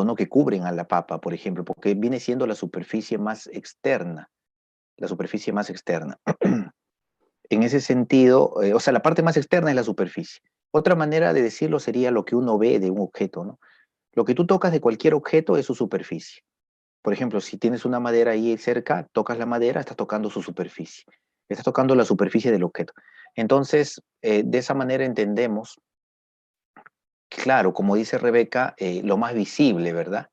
¿no? Que cubren a la papa, por ejemplo, porque viene siendo la superficie más externa, la superficie más externa. En ese sentido, o sea, la parte más externa es la superficie. Otra manera de decirlo sería lo que uno ve de un objeto, ¿no? Lo que tú tocas de cualquier objeto es su superficie. Por ejemplo, si tienes una madera ahí cerca, tocas la madera, estás tocando su superficie. Estás tocando la superficie del objeto. Entonces, de esa manera entendemos, claro, como dice Rebeca, lo más visible, ¿verdad?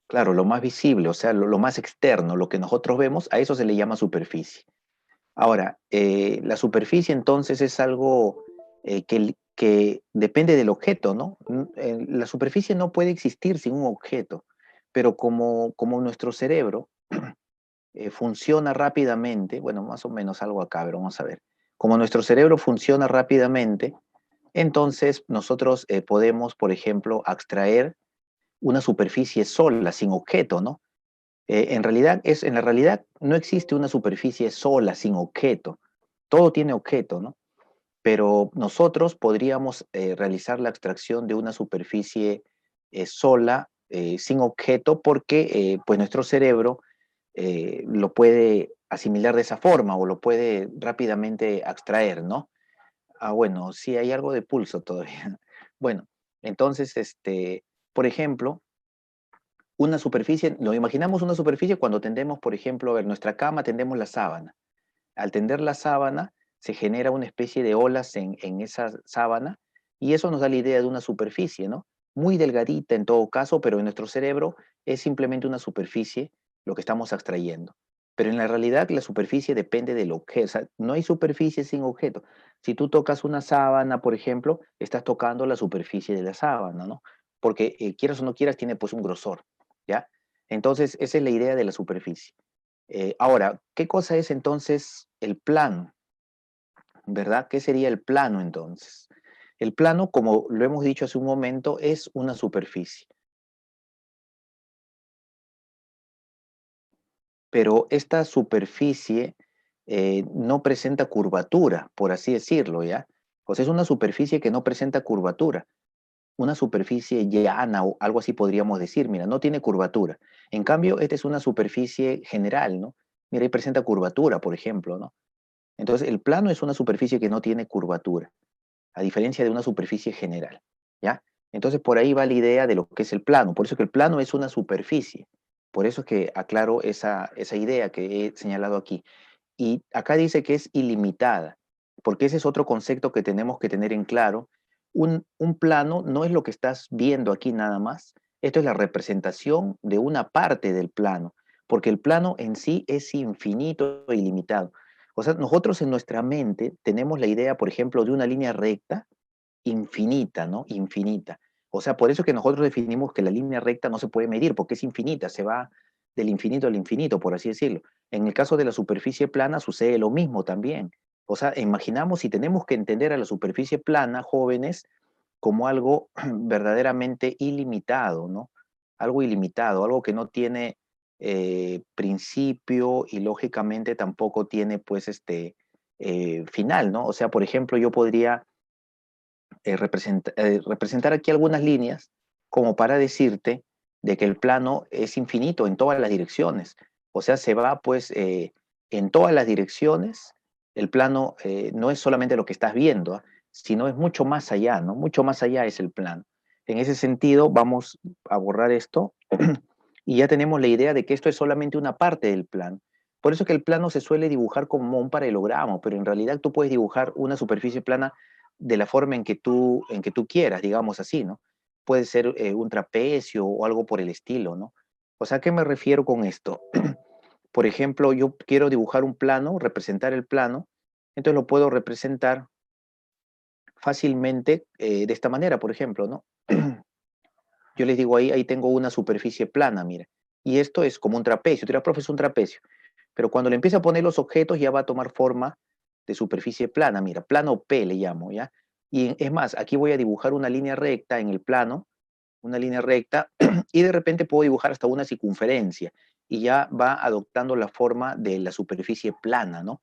Claro, lo más visible, o sea, lo más externo, lo que nosotros vemos, a eso se le llama superficie. Ahora, la superficie entonces es algo que depende del objeto, ¿no? La superficie no puede existir sin un objeto, pero como nuestro cerebro funciona rápidamente, bueno, más o menos algo acá, pero vamos a ver. Como nuestro cerebro funciona rápidamente, entonces nosotros podemos, por ejemplo, extraer una superficie sola, sin objeto, ¿no? En la realidad no existe una superficie sola, sin objeto. Todo tiene objeto, ¿no? Pero nosotros podríamos realizar la extracción de una superficie sola, sin objeto, porque pues nuestro cerebro lo puede asimilar de esa forma o lo puede rápidamente extraer, ¿no? Ah, bueno, sí hay algo de pulso todavía. Bueno, entonces, por ejemplo, una superficie, lo imaginamos una superficie cuando tendemos, por ejemplo, a ver, nuestra cama tendemos la sábana. Al tender la sábana, se genera una especie de olas en esa sábana y eso nos da la idea de una superficie, ¿no? Muy delgadita en todo caso, pero en nuestro cerebro es simplemente una superficie lo que estamos extrayendo. Pero en la realidad la superficie depende del objeto, o sea, no hay superficie sin objeto. Si tú tocas una sábana, por ejemplo, estás tocando la superficie de la sábana, ¿no? Porque quieras o no quieras, tiene pues un grosor, ¿ya? Entonces, esa es la idea de la superficie. Ahora, ¿qué cosa es entonces el plano? ¿Verdad? ¿Qué sería el plano entonces? El plano, como lo hemos dicho hace un momento, es una superficie, pero esta superficie no presenta curvatura, por así decirlo, ¿ya? O sea, es una superficie que no presenta curvatura, una superficie llana o algo así podríamos decir, mira, no tiene curvatura. En cambio, esta es una superficie general, ¿no? Mira, ahí presenta curvatura, por ejemplo, ¿no? Entonces, el plano es una superficie que no tiene curvatura, a diferencia de una superficie general, ¿ya? Entonces, por ahí va la idea de lo que es el plano. Por eso que el plano es una superficie. Por eso es que aclaro esa idea que he señalado aquí. Y acá dice que es ilimitada, porque ese es otro concepto que tenemos que tener en claro. Un plano no es lo que estás viendo aquí nada más. Esto es la representación de una parte del plano, porque el plano en sí es infinito e ilimitado. O sea, nosotros en nuestra mente tenemos la idea, por ejemplo, de una línea recta infinita, ¿no? Infinita. O sea, por eso que nosotros definimos que la línea recta no se puede medir, porque es infinita, se va del infinito al infinito, por así decirlo. En el caso de la superficie plana sucede lo mismo también. O sea, imaginamos si tenemos que entender a la superficie plana, jóvenes, como algo verdaderamente ilimitado, ¿no? Algo ilimitado, algo que no tiene principio y lógicamente tampoco tiene, pues, final, ¿no? O sea, por ejemplo, yo podría representar aquí algunas líneas como para decirte de que el plano es infinito en todas las direcciones. O sea, se va pues en todas las direcciones. El plano no es solamente lo que estás viendo, ¿ah? Sino es mucho más allá, ¿no? Mucho más allá es el plano. En ese sentido, vamos a borrar esto y ya tenemos la idea de que esto es solamente una parte del plano. Por eso que el plano se suele dibujar como un paralelogramo, pero en realidad tú puedes dibujar una superficie plana de la forma en que tú quieras, digamos así, ¿no? Puede ser un trapecio o algo por el estilo, ¿no? O sea, ¿a qué me refiero con esto? Por ejemplo, yo quiero dibujar un plano, representar el plano, entonces lo puedo representar fácilmente de esta manera, por ejemplo, ¿no? Yo les digo ahí tengo una superficie plana, mira. Y esto es como un trapecio. Tú dirás, profe, es un trapecio. Pero cuando le empieza a poner los objetos ya va a tomar forma de superficie plana. Mira, plano P le llamo, ¿ya? Y es más, aquí voy a dibujar una línea recta en el plano, una línea recta, y de repente puedo dibujar hasta una circunferencia. Y ya va adoptando la forma de la superficie plana, ¿no?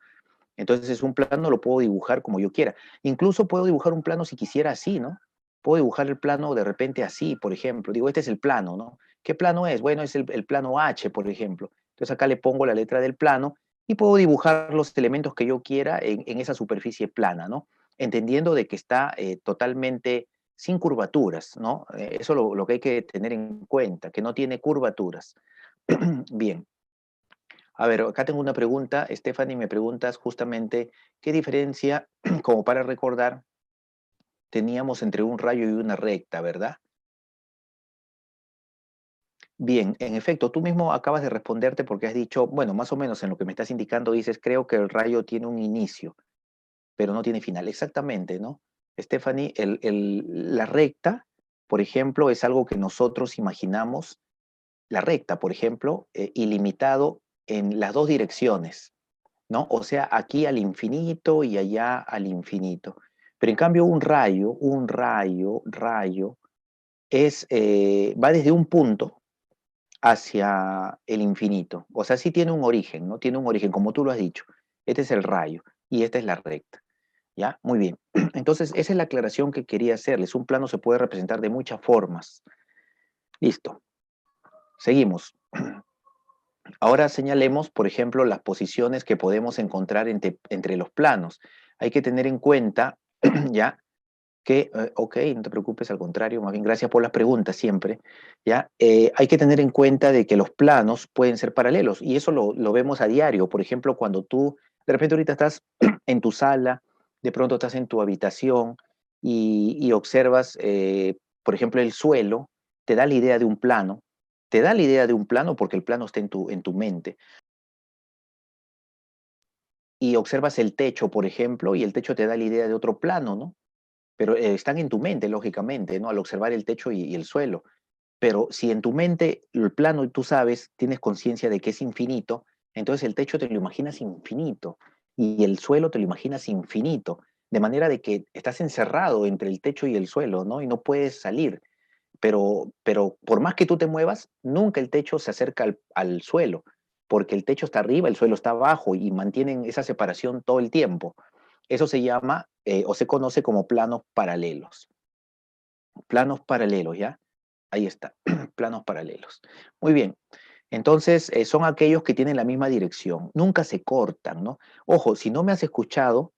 Entonces un plano lo puedo dibujar como yo quiera. Incluso puedo dibujar un plano si quisiera así, ¿no? Puedo dibujar el plano de repente así, por ejemplo. Digo, este es el plano, ¿no? ¿Qué plano es? Bueno, es el plano H, por ejemplo. Entonces acá le pongo la letra del plano y puedo dibujar los elementos que yo quiera en esa superficie plana, ¿no? Entendiendo de que está totalmente sin curvaturas, ¿no? Eso lo que hay que tener en cuenta, que no tiene curvaturas. Bien. A ver, acá tengo una pregunta. Stephanie, me preguntas justamente qué diferencia, como para recordar, teníamos entre un rayo y una recta, ¿verdad? Bien, en efecto, tú mismo acabas de responderte porque has dicho, bueno, más o menos en lo que me estás indicando dices, creo que el rayo tiene un inicio, pero no tiene final. Exactamente, ¿no? Stephanie, la recta, por ejemplo, es algo que nosotros imaginamos, la recta, por ejemplo, ilimitado en las dos direcciones, ¿no? O sea, aquí al infinito y allá al infinito. Pero en cambio rayo, va desde un punto hacia el infinito. O sea, sí tiene un origen, ¿no? Tiene un origen, como tú lo has dicho. Este es el rayo y esta es la recta. ¿Ya? Muy bien. Entonces, esa es la aclaración que quería hacerles. Un plano se puede representar de muchas formas. Listo. Seguimos. Ahora señalemos, por ejemplo, las posiciones que podemos encontrar entre los planos. Hay que tener en cuenta, ¿ya? Que, ok, no te preocupes, al contrario, más bien gracias por las preguntas siempre, ¿ya? Hay que tener en cuenta de que los planos pueden ser paralelos y eso lo vemos a diario. Por ejemplo, cuando tú, de repente ahorita estás en tu sala, de pronto estás en tu habitación y observas, por ejemplo, el suelo, te da la idea de un plano, te da la idea de un plano porque el plano está en tu mente. Y observas el techo, por ejemplo, y el techo te da la idea de otro plano, ¿no? Pero están en tu mente, lógicamente, ¿no? Al observar el techo y el suelo. Pero si en tu mente el plano, tú sabes, tienes conciencia de que es infinito, entonces el techo te lo imaginas infinito y el suelo te lo imaginas infinito, de manera de que estás encerrado entre el techo y el suelo, ¿no? Y no puedes salir. Pero por más que tú te muevas, nunca el techo se acerca al suelo, porque el techo está arriba, el suelo está abajo y mantienen esa separación todo el tiempo. Eso se llama o se conoce como planos paralelos. Planos paralelos, ¿ya? Ahí está, planos paralelos. Muy bien. Entonces, son aquellos que tienen la misma dirección, nunca se cortan, ¿no? Ojo, si no me has escuchado,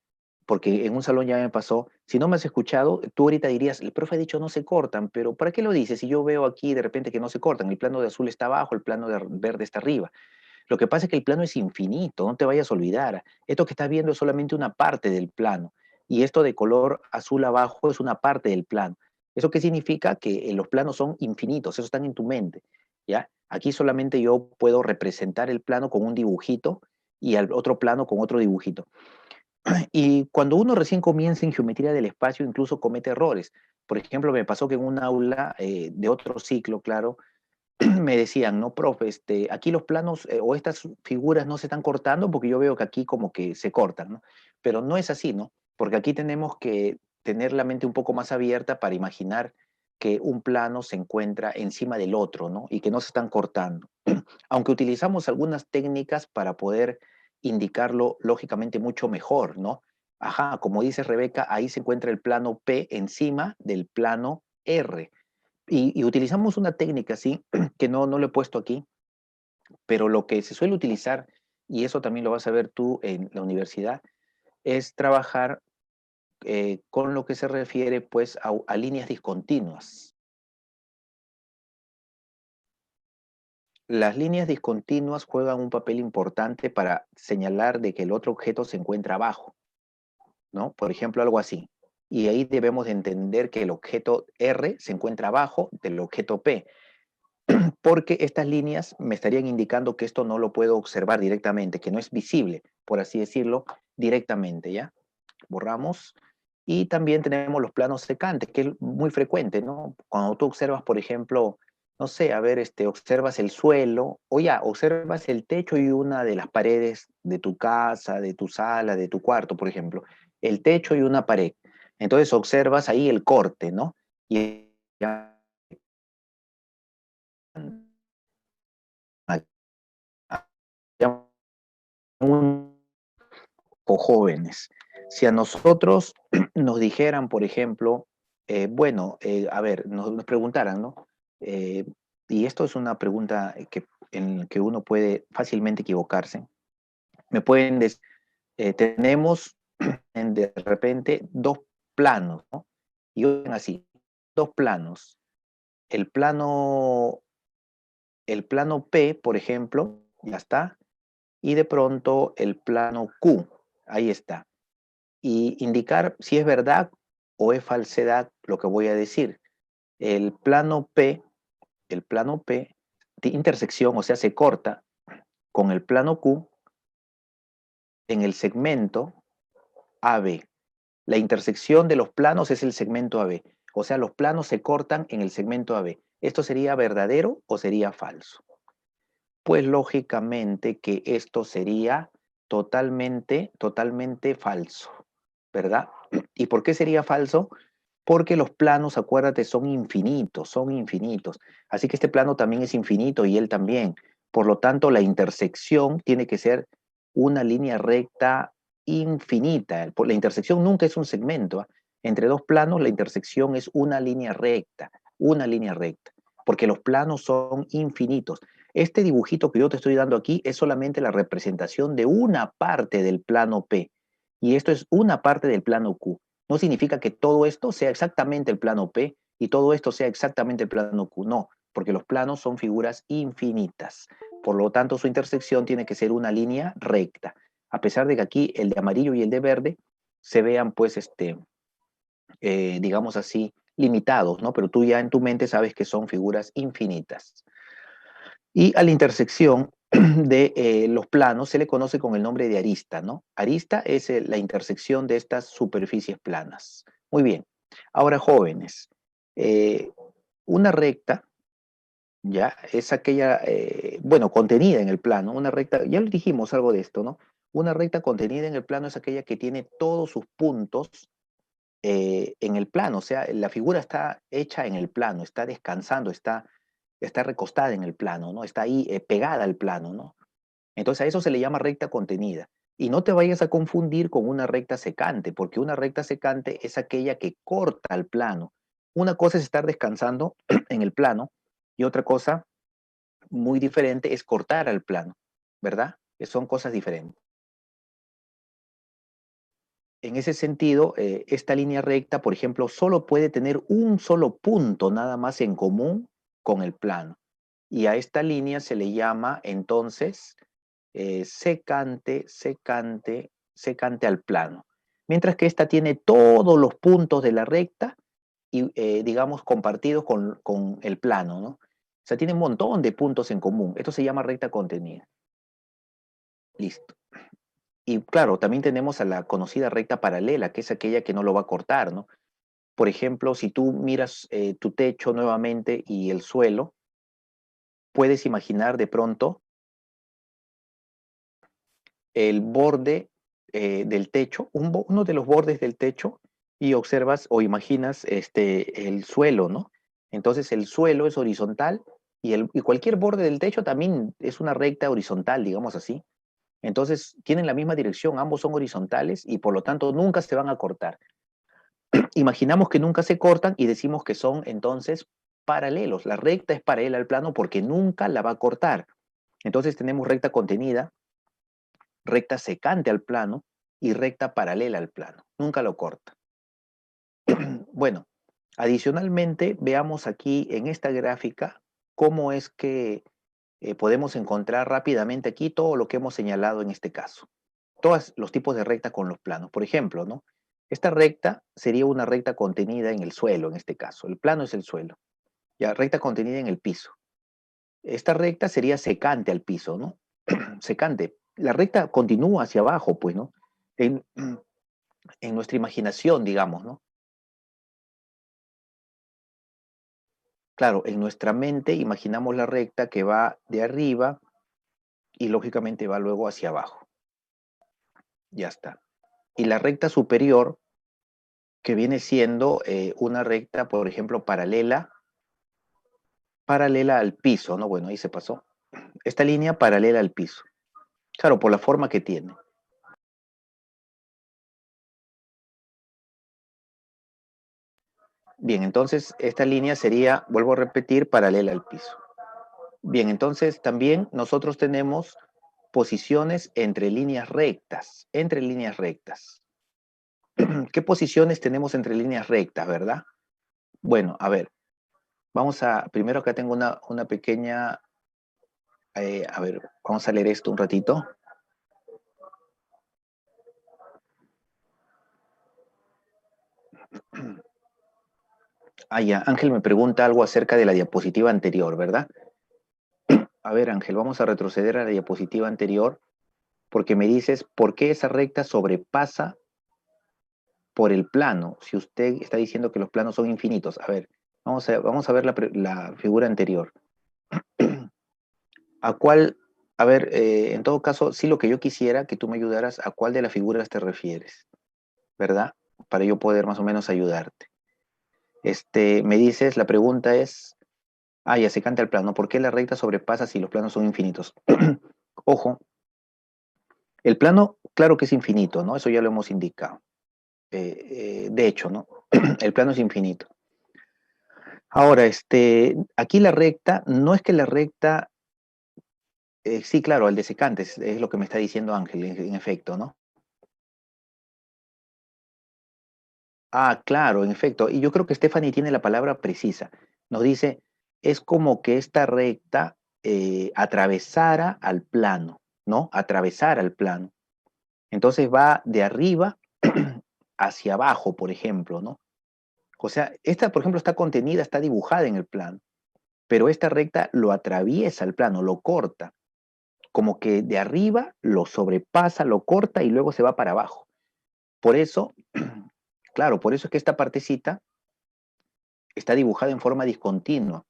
porque en un salón ya me pasó, si no me has escuchado, tú ahorita dirías, el profe ha dicho no se cortan, pero ¿para qué lo dices? Si yo veo aquí de repente que no se cortan, el plano de azul está abajo, el plano de verde está arriba. Lo que pasa es que el plano es infinito, no te vayas a olvidar. Esto que estás viendo es solamente una parte del plano, y esto de color azul abajo es una parte del plano. ¿Eso qué significa? Que los planos son infinitos, esos están en tu mente, ¿ya? Aquí solamente yo puedo representar el plano con un dibujito y al otro plano con otro dibujito. Y cuando uno recién comienza en geometría del espacio, incluso comete errores. Por ejemplo, me pasó que en un aula de otro ciclo, claro, me decían, no, profe, aquí los planos o estas figuras no se están cortando porque yo veo que aquí como que se cortan, ¿no? Pero no es así, ¿no? Porque aquí tenemos que tener la mente un poco más abierta para imaginar que un plano se encuentra encima del otro, ¿no? Y que no se están cortando. Aunque utilizamos algunas técnicas para poder indicarlo lógicamente mucho mejor, ¿no? Ajá, como dice Rebeca, ahí se encuentra el plano P encima del plano R. Y utilizamos una técnica, sí, que no lo he puesto aquí, pero lo que se suele utilizar, y eso también lo vas a ver tú en la universidad, es trabajar con lo que se refiere pues a líneas discontinuas. Las líneas discontinuas juegan un papel importante para señalar de que el otro objeto se encuentra abajo, ¿no? Por ejemplo, algo así. Y ahí debemos de entender que el objeto R se encuentra abajo del objeto P, porque estas líneas me estarían indicando que esto no lo puedo observar directamente, que no es visible, por así decirlo, directamente, ¿ya? Borramos. Y también tenemos los planos secantes, que es muy frecuente, ¿no? Cuando tú observas, por ejemplo, no sé, a ver, observas el suelo, o ya, observas el techo y una de las paredes de tu casa, de tu sala, de tu cuarto, por ejemplo, el techo y una pared. Entonces observas ahí el corte, ¿no? Y ya un jóvenes. Si a nosotros nos dijeran, por ejemplo, a ver, nos preguntaran, ¿no? Eh, y esto es una pregunta en la que uno puede fácilmente equivocarse. Me pueden decir, tenemos de repente dos planos, ¿no? Y oigan así, dos planos. El plano, el plano P, por ejemplo, ya está, y de pronto el plano Q, ahí está. Y indicar si es verdad o es falsedad lo que voy a decir. El plano P, el plano P de intersección, o sea, se corta con el plano Q en el segmento AB. La intersección de los planos es el segmento AB. O sea, los planos se cortan en el segmento AB. ¿Esto sería verdadero o sería falso? Pues lógicamente que esto sería totalmente falso, ¿verdad? ¿Y por qué sería falso? Porque los planos, acuérdate, son infinitos, son infinitos. Así que este plano también es infinito y él también. Por lo tanto, la intersección tiene que ser una línea recta infinita. La intersección nunca es un segmento, ¿ah? Entre dos planos, la intersección es una línea recta, porque los planos son infinitos. Este dibujito que yo te estoy dando aquí es solamente la representación de una parte del plano P, y esto es una parte del plano Q. No significa que todo esto sea exactamente el plano P y todo esto sea exactamente el plano Q. No, porque los planos son figuras infinitas. Por lo tanto, su intersección tiene que ser una línea recta. A pesar de que aquí el de amarillo y el de verde se vean, pues, digamos así, limitados, ¿no? Pero tú ya en tu mente sabes que son figuras infinitas. Y a la intersección de los planos se le conoce con el nombre de arista, ¿no? Arista es la intersección de estas superficies planas. Muy bien. Ahora, jóvenes, eh, una recta, ya, es aquella, bueno, contenida en el plano, una recta, ya le dijimos algo de esto, ¿no? Una recta contenida en el plano es aquella que tiene todos sus puntos en el plano, o sea, la figura está hecha en el plano, está descansando, está recostada en el plano, ¿no? Está ahí pegada al plano, ¿no? Entonces a eso se le llama recta contenida. Y no te vayas a confundir con una recta secante, porque una recta secante es aquella que corta el plano. Una cosa es estar descansando en el plano y otra cosa muy diferente es cortar al plano, ¿verdad? Que son cosas diferentes. En ese sentido, esta línea recta, por ejemplo, solo puede tener un solo punto nada más en común con el plano. Y a esta línea se le llama entonces secante al plano. Mientras que esta tiene todos los puntos de la recta y, digamos, compartidos con el plano, ¿no? O sea, tiene un montón de puntos en común. Esto se llama recta contenida. Listo. Y claro, también tenemos a la conocida recta paralela, que es aquella que no lo va a cortar, ¿no? Por ejemplo, si tú miras tu techo nuevamente y el suelo, puedes imaginar de pronto el borde del techo, uno de los bordes del techo, y observas o imaginas el suelo, ¿no? Entonces el suelo es horizontal y cualquier borde del techo también es una recta horizontal, digamos así. Entonces tienen la misma dirección, ambos son horizontales y por lo tanto nunca se van a cortar. Imaginamos que nunca se cortan y decimos que son entonces paralelos. La recta es paralela al plano porque nunca la va a cortar. Entonces tenemos recta contenida, recta secante al plano y recta paralela al plano. Nunca lo corta. Bueno, adicionalmente veamos aquí en esta gráfica cómo es que podemos encontrar rápidamente aquí todo lo que hemos señalado en este caso. Todos los tipos de recta con los planos. Por ejemplo, ¿no? Esta recta sería una recta contenida en el suelo, en este caso. El plano es el suelo. Ya, recta contenida en el piso. Esta recta sería secante al piso, ¿no? Secante. La recta continúa hacia abajo, pues, ¿no? En, en nuestra imaginación, digamos, ¿no? Claro, en nuestra mente imaginamos la recta que va de arriba y lógicamente va luego hacia abajo. Ya está. Y la recta superior, que viene siendo una recta, por ejemplo, paralela al piso, ¿no? Bueno, ahí se pasó. Esta línea paralela al piso. Claro, por la forma que tiene. Bien, entonces esta línea sería, vuelvo a repetir, paralela al piso. Bien, entonces también nosotros tenemos posiciones entre líneas rectas, entre líneas rectas. ¿Qué posiciones tenemos entre líneas rectas, verdad? Bueno, a ver, primero acá tengo una pequeña, a ver, vamos a leer esto un ratito. Ah, ya, Ángel me pregunta algo acerca de la diapositiva anterior, ¿verdad? A ver, Ángel, vamos a retroceder a la diapositiva anterior porque me dices, ¿por qué esa recta sobrepasa por el plano? Si usted está diciendo que los planos son infinitos. A ver, vamos a ver la figura anterior. ¿A cuál, a ver, en todo caso, sí lo que yo quisiera que tú me ayudaras, ¿a cuál de las figuras te refieres? ¿Verdad? Para yo poder más o menos ayudarte. Me dices, la pregunta es, ya se canta el plano, ¿por qué la recta sobrepasa si los planos son infinitos? Ojo, el plano, claro que es infinito, ¿no? Eso ya lo hemos indicado. De hecho, ¿no? El plano es infinito. Ahora, aquí la recta, no es que la recta, sí, claro, el desecante es lo que me está diciendo Ángel, en efecto, ¿no? Ah, claro, en efecto. Y yo creo que Stephanie tiene la palabra precisa. Nos dice, es como que esta recta atravesara al plano, ¿no? Atravesara al plano. Entonces va de arriba hacia abajo, por ejemplo, ¿no? O sea, esta, por ejemplo, está contenida, está dibujada en el plano, pero esta recta lo atraviesa el plano, lo corta, como que de arriba lo sobrepasa, lo corta y luego se va para abajo. Por eso, claro, por eso es que esta partecita está dibujada en forma discontinua,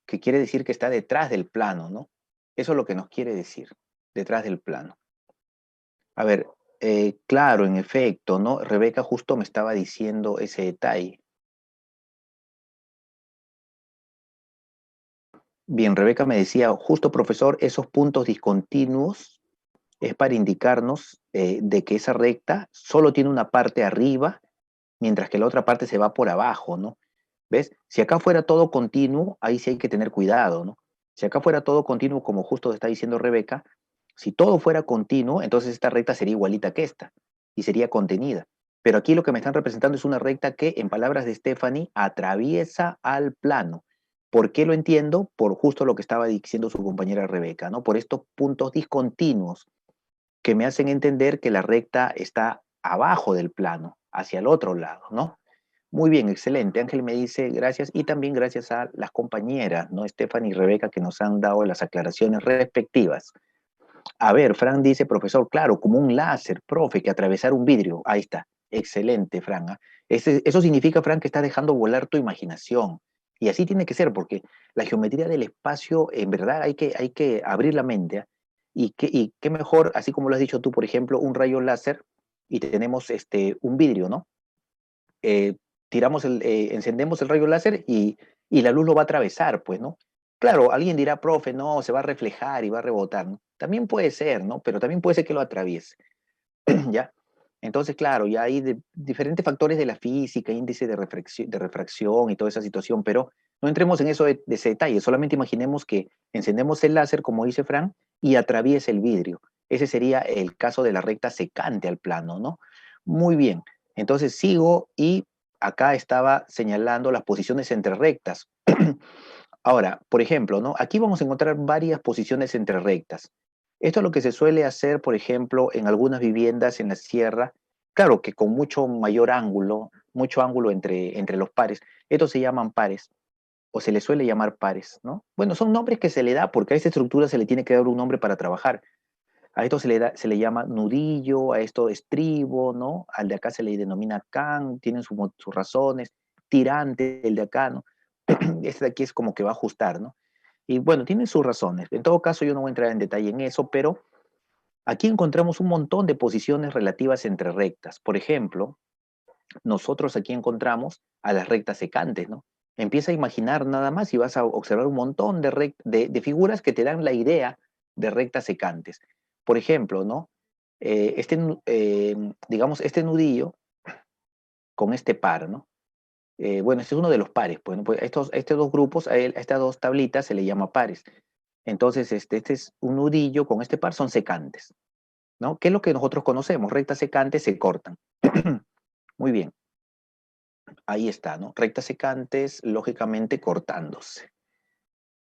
que quiere decir que está detrás del plano, ¿no? Eso es lo que nos quiere decir, detrás del plano. A ver, claro, en efecto, ¿no? Rebeca justo me estaba diciendo ese detalle. Bien, Rebeca me decía, justo profesor, esos puntos discontinuos es para indicarnos de que esa recta solo tiene una parte arriba, mientras que la otra parte se va por abajo, ¿no? ¿Ves? Si acá fuera todo continuo, ahí sí hay que tener cuidado, ¿no? Si acá fuera todo continuo, como justo está diciendo Rebeca, si todo fuera continuo, entonces esta recta sería igualita que esta y sería contenida. Pero aquí lo que me están representando es una recta que, en palabras de Stephanie, atraviesa al plano. ¿Por qué lo entiendo? Por justo lo que estaba diciendo su compañera Rebeca, ¿no? Por estos puntos discontinuos que me hacen entender que la recta está abajo del plano, hacia el otro lado, ¿no? Muy bien, excelente. Ángel me dice gracias y también gracias a las compañeras, ¿no? Stephanie y Rebeca que nos han dado las aclaraciones respectivas. A ver, Fran dice, profesor, claro, como un láser, profe, que atravesar un vidrio. Ahí está. Excelente, Fran. ¿Ah? Eso significa, Fran, que está dejando volar tu imaginación. Y así tiene que ser, porque la geometría del espacio, en verdad, hay que abrir la mente. ¿Ah? Y qué mejor, así como lo has dicho tú, por ejemplo, un rayo láser y tenemos un vidrio, ¿no? eh, encendemos el rayo láser y la luz lo va a atravesar, pues, ¿no? Claro, alguien dirá, profe, no, se va a reflejar y va a rebotar, ¿no? También puede ser, ¿no? Pero también puede ser que lo atraviese, ¿ya? Entonces, claro, ya hay diferentes factores de la física, índice de refracción y toda esa situación, pero no entremos en eso de ese detalle, solamente imaginemos que encendemos el láser, como dice Frank, y atraviesa el vidrio. Ese sería el caso de la recta secante al plano, ¿no? Muy bien, entonces sigo y acá estaba señalando las posiciones entre rectas. Ahora, por ejemplo, ¿no? Aquí vamos a encontrar varias posiciones entre rectas. Esto es lo que se suele hacer, por ejemplo, en algunas viviendas en la sierra, claro que con mucho ángulo entre los pares. Estos se llaman pares, o se les suele llamar pares, ¿no? Bueno, son nombres que se le da porque a esta estructura se le tiene que dar un nombre para trabajar. A esto se le llama nudillo, a esto estribo, ¿no? Al de acá se le denomina can, tienen sus razones, tirante, el de acá, ¿no? Este de aquí es como que va a ajustar, ¿no? Y bueno, tiene sus razones. En todo caso, yo no voy a entrar en detalle en eso, pero aquí encontramos un montón de posiciones relativas entre rectas. Por ejemplo, nosotros aquí encontramos a las rectas secantes, ¿no? Empieza a imaginar nada más y vas a observar un montón de figuras que te dan la idea de rectas secantes. Por ejemplo, ¿no? Digamos, este nudillo con este par, ¿no? bueno, este es uno de los pares, pues, ¿no? Pues estos dos grupos, a estas dos tablitas se le llama pares. Entonces, este es un nudillo con este par, son secantes, ¿no? ¿Qué es lo que nosotros conocemos? Rectas secantes se cortan. Muy bien, ahí está, ¿no? Rectas secantes, lógicamente cortándose.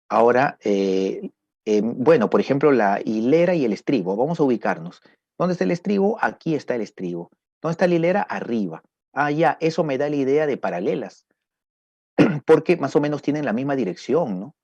Ahora, bueno, por ejemplo, la hilera y el estribo. Vamos a ubicarnos. ¿Dónde está el estribo? Aquí está el estribo. ¿Dónde está la hilera? Arriba. Ah, ya, eso me da la idea de paralelas, porque más o menos tienen la misma dirección, ¿no?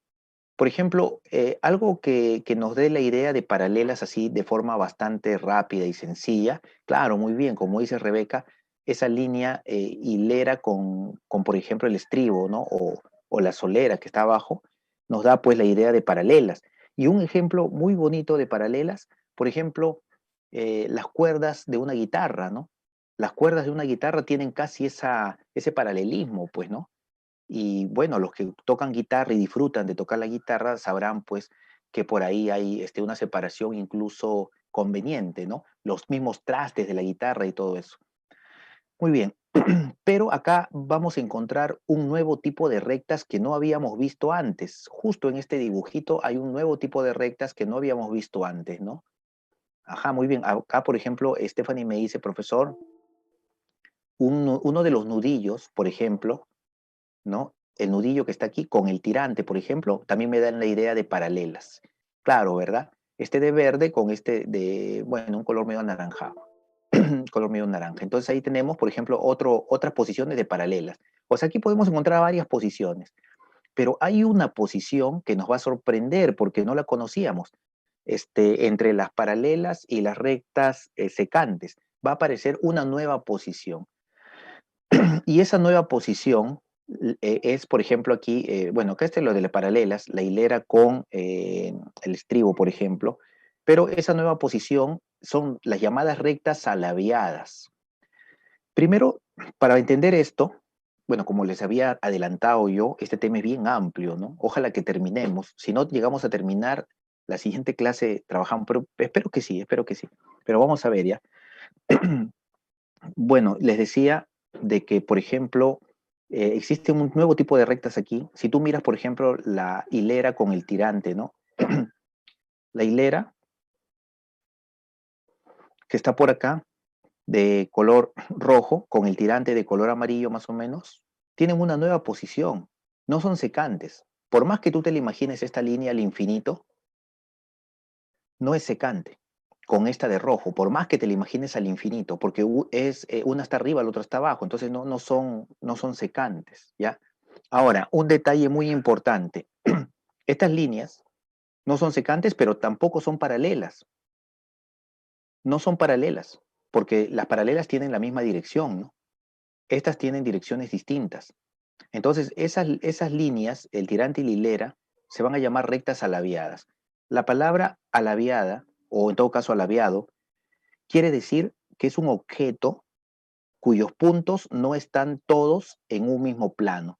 Por ejemplo, algo que nos dé la idea de paralelas así de forma bastante rápida y sencilla, claro, muy bien, como dice Rebeca, esa línea hilera por ejemplo, el estribo, ¿no? O la solera que está abajo, nos da pues la idea de paralelas. Y un ejemplo muy bonito de paralelas, por ejemplo, las cuerdas de una guitarra, ¿no? Las cuerdas de una guitarra tienen casi ese paralelismo, pues, ¿no? Y bueno, los que tocan guitarra y disfrutan de tocar la guitarra sabrán pues que por ahí hay una separación incluso conveniente, ¿no? Los mismos trastes de la guitarra y todo eso. Muy bien, pero acá vamos a encontrar un nuevo tipo de rectas que no habíamos visto antes. Justo en este dibujito hay un nuevo tipo de rectas que no habíamos visto antes, ¿no? Ajá, muy bien. Acá, por ejemplo, Stephanie me dice, profesor, uno de los nudillos, por ejemplo, ¿no? El nudillo que está aquí con el tirante, por ejemplo, también me dan la idea de paralelas. Claro, ¿verdad? Este de verde con este de, bueno, un color medio anaranjado, color medio naranja. Entonces ahí tenemos, por ejemplo, otras posiciones de paralelas. O sea, aquí podemos encontrar varias posiciones, pero hay una posición que nos va a sorprender porque no la conocíamos. Entre las paralelas y las rectas secantes va a aparecer una nueva posición. Y esa nueva posición es, por ejemplo, aquí, bueno, acá está lo de las paralelas, la hilera con el estribo, por ejemplo, pero esa nueva posición son las llamadas rectas alabiadas. Primero, para entender esto, bueno, como les había adelantado yo, este tema es bien amplio, ¿no? Ojalá que terminemos. Si no llegamos a terminar, la siguiente clase trabajamos, pero espero que sí. Pero vamos a ver ya. Bueno, les decía de que, por ejemplo, existe un nuevo tipo de rectas aquí. Si tú miras, por ejemplo, la hilera con el tirante, ¿no? La hilera que está por acá, de color rojo, con el tirante de color amarillo más o menos, tienen una nueva posición. No son secantes. Por más que tú te le imagines esta línea al infinito, no es secante con esta de rojo, por más que te la imagines al infinito, porque una está arriba, la otra está abajo, entonces no son secantes, ¿ya? Ahora, un detalle muy importante, estas líneas no son secantes, pero tampoco son paralelas, no son paralelas, porque las paralelas tienen la misma dirección, ¿no? Estas tienen direcciones distintas. Entonces, esas líneas, el tirante y la hilera, se van a llamar rectas alabiadas. La palabra alabiada, o en todo caso alabiado, quiere decir que es un objeto cuyos puntos no están todos en un mismo plano.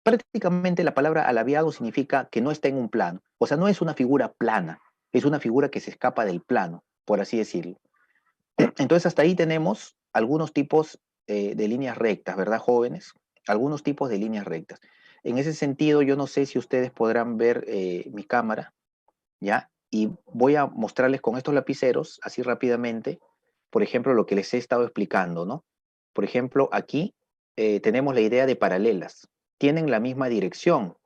Prácticamente la palabra alabiado significa que no está en un plano. O sea, no es una figura plana, es una figura que se escapa del plano, por así decirlo. Entonces, hasta ahí tenemos algunos tipos de líneas rectas, ¿verdad, jóvenes? Algunos tipos de líneas rectas. En ese sentido, yo no sé si ustedes podrán ver mi cámara, ¿ya? Y voy a mostrarles con estos lapiceros, así rápidamente, por ejemplo, lo que les he estado explicando, ¿no? Por ejemplo, aquí tenemos la idea de paralelas. Tienen la misma dirección,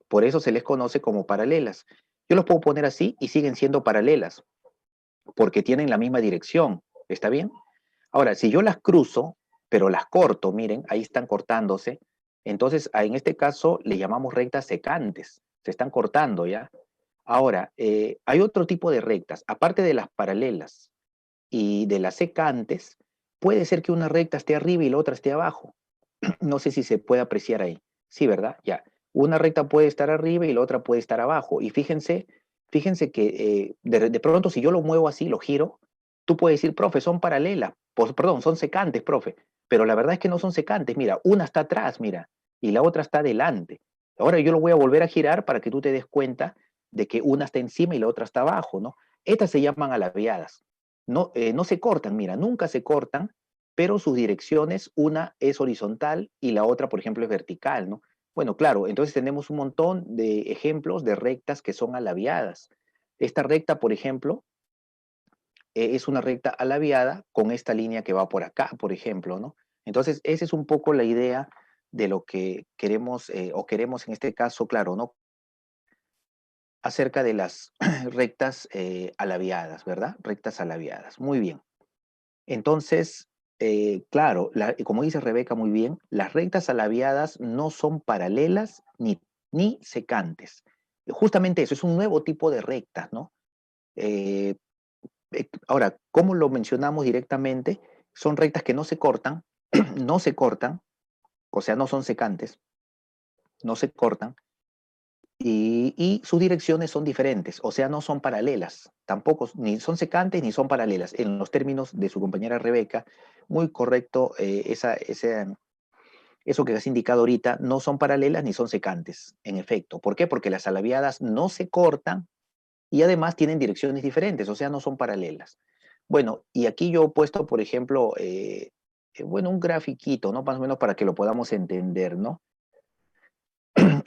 por eso se les conoce como paralelas. Yo los puedo poner así y siguen siendo paralelas, porque tienen la misma dirección, ¿está bien? Ahora, si yo las cruzo, pero las corto, miren, ahí están cortándose, entonces en este caso le llamamos rectas secantes, se están cortando, ¿ya? Ahora, hay otro tipo de rectas, aparte de las paralelas y de las secantes, puede ser que una recta esté arriba y la otra esté abajo. No sé si se puede apreciar ahí. Sí, ¿verdad? Ya. Una recta puede estar arriba y la otra puede estar abajo. Y fíjense que de pronto si yo lo muevo así, lo giro, tú puedes decir, profe, son paralelas. Pues, perdón, son secantes, profe. Pero la verdad es que no son secantes. Mira, una está atrás, mira, y la otra está adelante. Ahora yo lo voy a volver a girar para que tú te des cuenta de que una está encima y la otra está abajo, ¿no? Estas se llaman alabeadas. No se cortan, mira, nunca se cortan, pero sus direcciones, una es horizontal y la otra, por ejemplo, es vertical, ¿no? Bueno, claro, entonces tenemos un montón de ejemplos de rectas que son alabiadas. Esta recta, por ejemplo, es una recta alabiada con esta línea que va por acá, por ejemplo, ¿no? Entonces, esa es un poco la idea de lo que queremos, o queremos en este caso, claro, ¿no? Acerca de las rectas alabiadas, ¿verdad? Rectas alabiadas. Muy bien. Entonces, claro, como dice Rebeca muy bien, las rectas alabiadas no son paralelas ni secantes. Justamente eso, es un nuevo tipo de rectas, ¿no? Eh, Ahora, ¿cómo lo mencionamos directamente? Son rectas que no se cortan, no se cortan, o sea, no son secantes, no se cortan, y sus direcciones son diferentes, o sea, no son paralelas, tampoco, ni son secantes ni son paralelas. En los términos de su compañera Rebeca, muy correcto, eso que has indicado ahorita, no son paralelas ni son secantes, en efecto. ¿Por qué? Porque las alabiadas no se cortan y además tienen direcciones diferentes, o sea, no son paralelas. Bueno, y aquí yo he puesto, por ejemplo, bueno, un grafiquito, ¿no? Más o menos para que lo podamos entender, ¿no?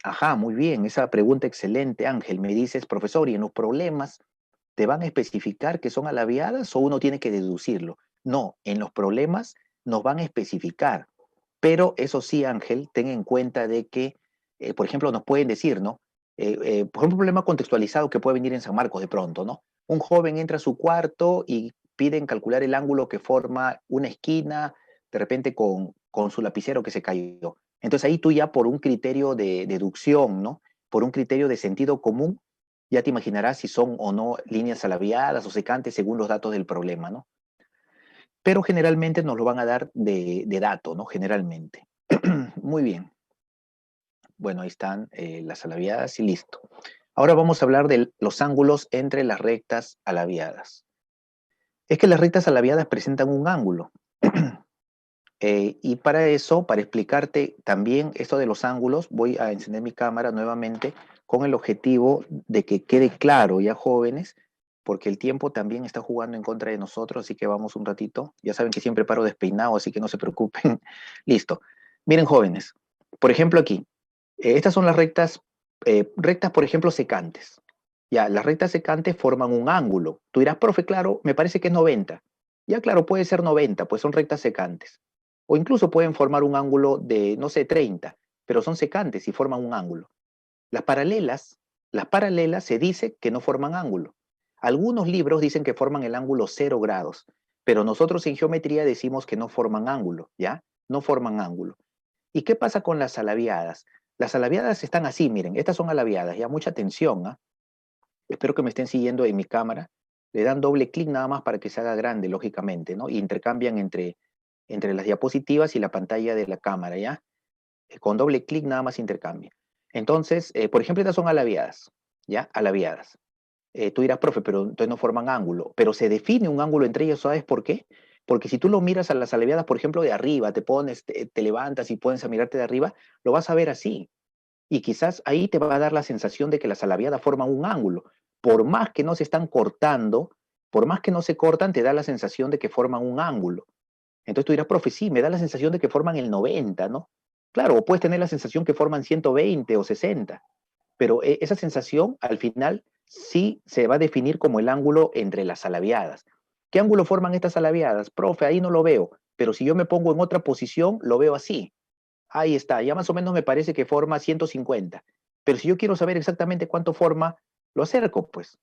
Ajá, muy bien, esa pregunta excelente, Ángel. Me dices, profesor, ¿y en los problemas te van a especificar que son alabiadas o uno tiene que deducirlo? No, en los problemas nos van a especificar. Pero eso sí, Ángel, ten en cuenta de que, por ejemplo, nos pueden decir, ¿no? Por ejemplo, un problema contextualizado que puede venir en San Marcos de pronto, ¿no? Un joven entra a su cuarto y piden calcular el ángulo que forma una esquina, de repente con su lapicero que se cayó. Entonces ahí tú ya por un criterio de deducción, ¿no? Por un criterio de sentido común, ya te imaginarás si son o no líneas alabiadas o secantes según los datos del problema, ¿no? Pero generalmente nos lo van a dar de dato, ¿no? Generalmente. Muy bien. Bueno, ahí están las alabiadas y listo. Ahora vamos a hablar de los ángulos entre las rectas alabiadas. Es que las rectas alabiadas presentan un ángulo. Y para eso, para explicarte también esto de los ángulos, voy a encender mi cámara nuevamente con el objetivo de que quede claro ya jóvenes, porque el tiempo también está jugando en contra de nosotros, así que vamos un ratito. Ya saben que siempre paro despeinado, así que no se preocupen. Listo. Miren jóvenes, por ejemplo aquí, estas son las rectas, rectas por ejemplo secantes. Ya, las rectas secantes forman un ángulo. Tú dirás, profe, claro, me parece que es 90. Ya, claro, puede ser 90, pues son rectas secantes. O incluso pueden formar un ángulo de, no sé, 30, pero son secantes y forman un ángulo. Las paralelas se dice que no forman ángulo. Algunos libros dicen que forman el ángulo 0 grados, pero nosotros en geometría decimos que no forman ángulo, ¿ya? No forman ángulo. ¿Y qué pasa con las alabiadas? Las alabiadas están así, miren, estas son alabiadas, ya mucha atención, ¿ah? Espero que me estén siguiendo en mi cámara. Le dan doble clic nada más para que se haga grande, lógicamente, ¿no? Y intercambian entre las diapositivas y la pantalla de la cámara, ¿ya? Con doble clic nada más intercambia. Entonces, por ejemplo, estas son alabiadas, ¿ya? Alabiadas. Tú dirás, profe, pero entonces no forman ángulo. Pero se define un ángulo entre ellas, ¿sabes por qué? Porque si tú lo miras a las alabiadas, por ejemplo, de arriba, te pones, te levantas y pones a mirarte de arriba, lo vas a ver así. Y quizás ahí te va a dar la sensación de que las alabiadas forman un ángulo. Por más que no se están cortando, por más que no se cortan, te da la sensación de que forman un ángulo. Entonces tú dirás, profe, sí, me da la sensación de que forman el 90, ¿no? Claro, o puedes tener la sensación que forman 120 o 60, pero esa sensación al final sí se va a definir como el ángulo entre las alabiadas. ¿Qué ángulo forman estas alabiadas? Profe, ahí no lo veo, pero si yo me pongo en otra posición, lo veo así. Ahí está, ya más o menos me parece que forma 150. Pero si yo quiero saber exactamente cuánto forma, lo acerco, pues.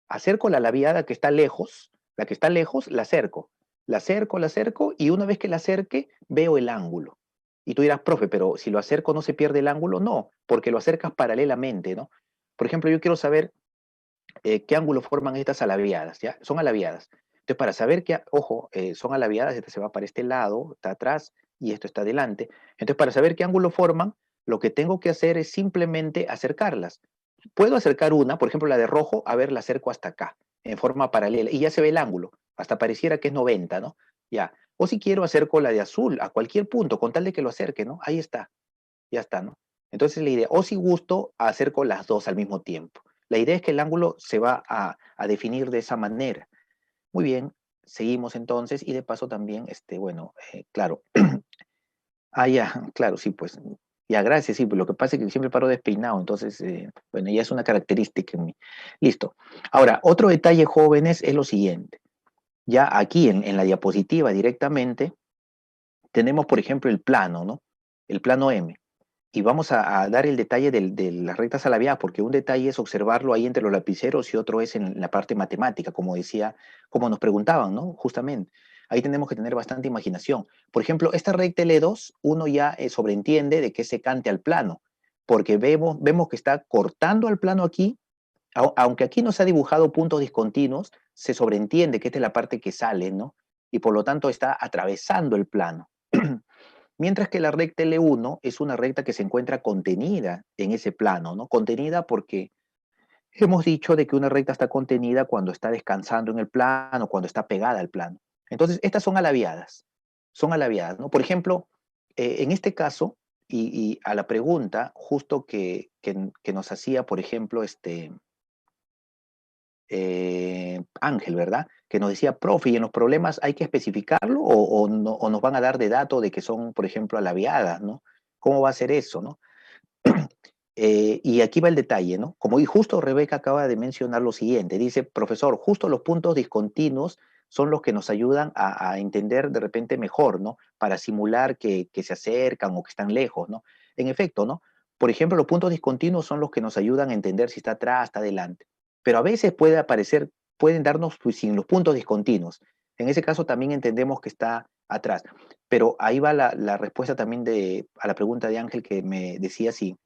Acerco la labiada que está lejos, la que está lejos, la acerco. La acerco, y una vez que la acerque, veo el ángulo. Y tú dirás, profe, pero si lo acerco no se pierde el ángulo. No, porque lo acercas paralelamente, ¿no? Por ejemplo, yo quiero saber qué ángulo forman estas alabiadas, ¿ya? Son alabiadas. Entonces, para saber qué, ojo, son alabiadas, esta se va para este lado, está atrás y esto está adelante. Entonces, para saber qué ángulo forman, lo que tengo que hacer es simplemente acercarlas. Puedo acercar una, por ejemplo, la de rojo, a ver, la acerco hasta acá, en forma paralela, y ya se ve el ángulo, hasta pareciera que es 90, ¿no? Ya. O si quiero, acerco la de azul a cualquier punto, con tal de que lo acerque, ¿no? Ahí está, ya está, ¿no? Entonces la idea, o si gusto, acerco las dos al mismo tiempo. La idea es que el ángulo se va a definir de esa manera. Muy bien. seguimos entonces, y de paso también, bueno, claro. Ya, claro, sí, pues. Ya, gracias, sí, pues lo que pasa es que siempre paro despeinado, entonces, bueno, ya es una característica en mí. Listo. Ahora, otro detalle, jóvenes, es lo siguiente. Ya aquí en la diapositiva directamente tenemos, por ejemplo, el plano, ¿no? El plano M. Y vamos a dar el detalle de las rectas alabiadas, porque un detalle es observarlo ahí entre los lapiceros y otro es en la parte matemática, como decía, como nos preguntaban, ¿no? Justamente. Ahí tenemos que tener bastante imaginación. Por ejemplo, esta recta L2, uno ya sobreentiende de que se cante al plano, porque vemos que está cortando al plano aquí, aunque aquí no se ha dibujado puntos discontinuos, se sobreentiende que esta es la parte que sale, ¿no? Y por lo tanto está atravesando el plano. Mientras que la recta L1 es una recta que se encuentra contenida en ese plano, ¿no? Contenida porque hemos dicho de que una recta está contenida cuando está descansando en el plano, cuando está pegada al plano. Entonces, estas son alabiadas, ¿no? Por ejemplo, en este caso, y a la pregunta justo que nos hacía, por ejemplo, Ángel, ¿verdad? Que nos decía, profe, ¿y en los problemas hay que especificarlo o no, o nos van a dar de dato de que son, por ejemplo, alabiadas, ¿no? ¿Cómo va a ser eso, no? Y aquí va el detalle, ¿no? Como y justo Rebeca acaba de mencionar lo siguiente, dice, profesor, justo los puntos discontinuos son los que nos ayudan a entender de repente mejor, ¿no? Para simular que se acercan o que están lejos, ¿no? En efecto, ¿no? Por ejemplo, los puntos discontinuos son los que nos ayudan a entender si está atrás, está adelante. Pero a veces puede aparecer, pueden darnos pues, sin los puntos discontinuos. En ese caso también entendemos que está atrás. Pero ahí va la respuesta también a la pregunta de Ángel que me decía si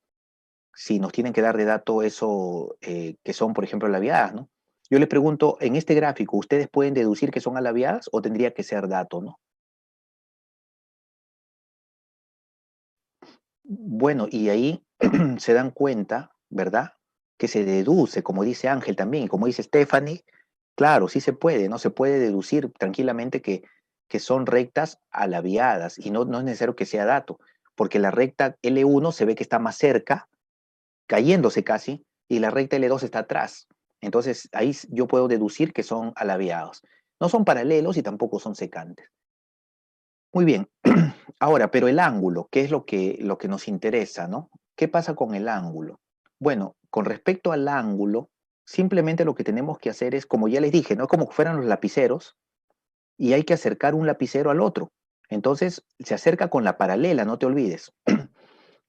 nos tienen que dar de dato eso que son, por ejemplo, alabiadas, ¿no? Yo les pregunto, en este gráfico, ¿ustedes pueden deducir que son alabiadas o tendría que ser dato, no? Bueno, y ahí se dan cuenta, ¿verdad? Que se deduce, como dice Ángel también, y como dice Stephanie, claro, sí se puede, ¿no? Se puede deducir tranquilamente que son rectas alabiadas y no es necesario que sea dato, porque la recta L1 se ve que está más cerca cayéndose casi, y la recta L2 está atrás. Entonces ahí yo puedo deducir que son alabiados. No son paralelos y tampoco son secantes. Muy bien. Ahora, pero el ángulo, ¿qué es lo que nos interesa, no? ¿Qué pasa con el ángulo? Bueno, con respecto al ángulo, simplemente lo que tenemos que hacer es, como ya les dije, ¿no? Como fueran los lapiceros, y hay que acercar un lapicero al otro. Entonces, se acerca con la paralela, no te olvides.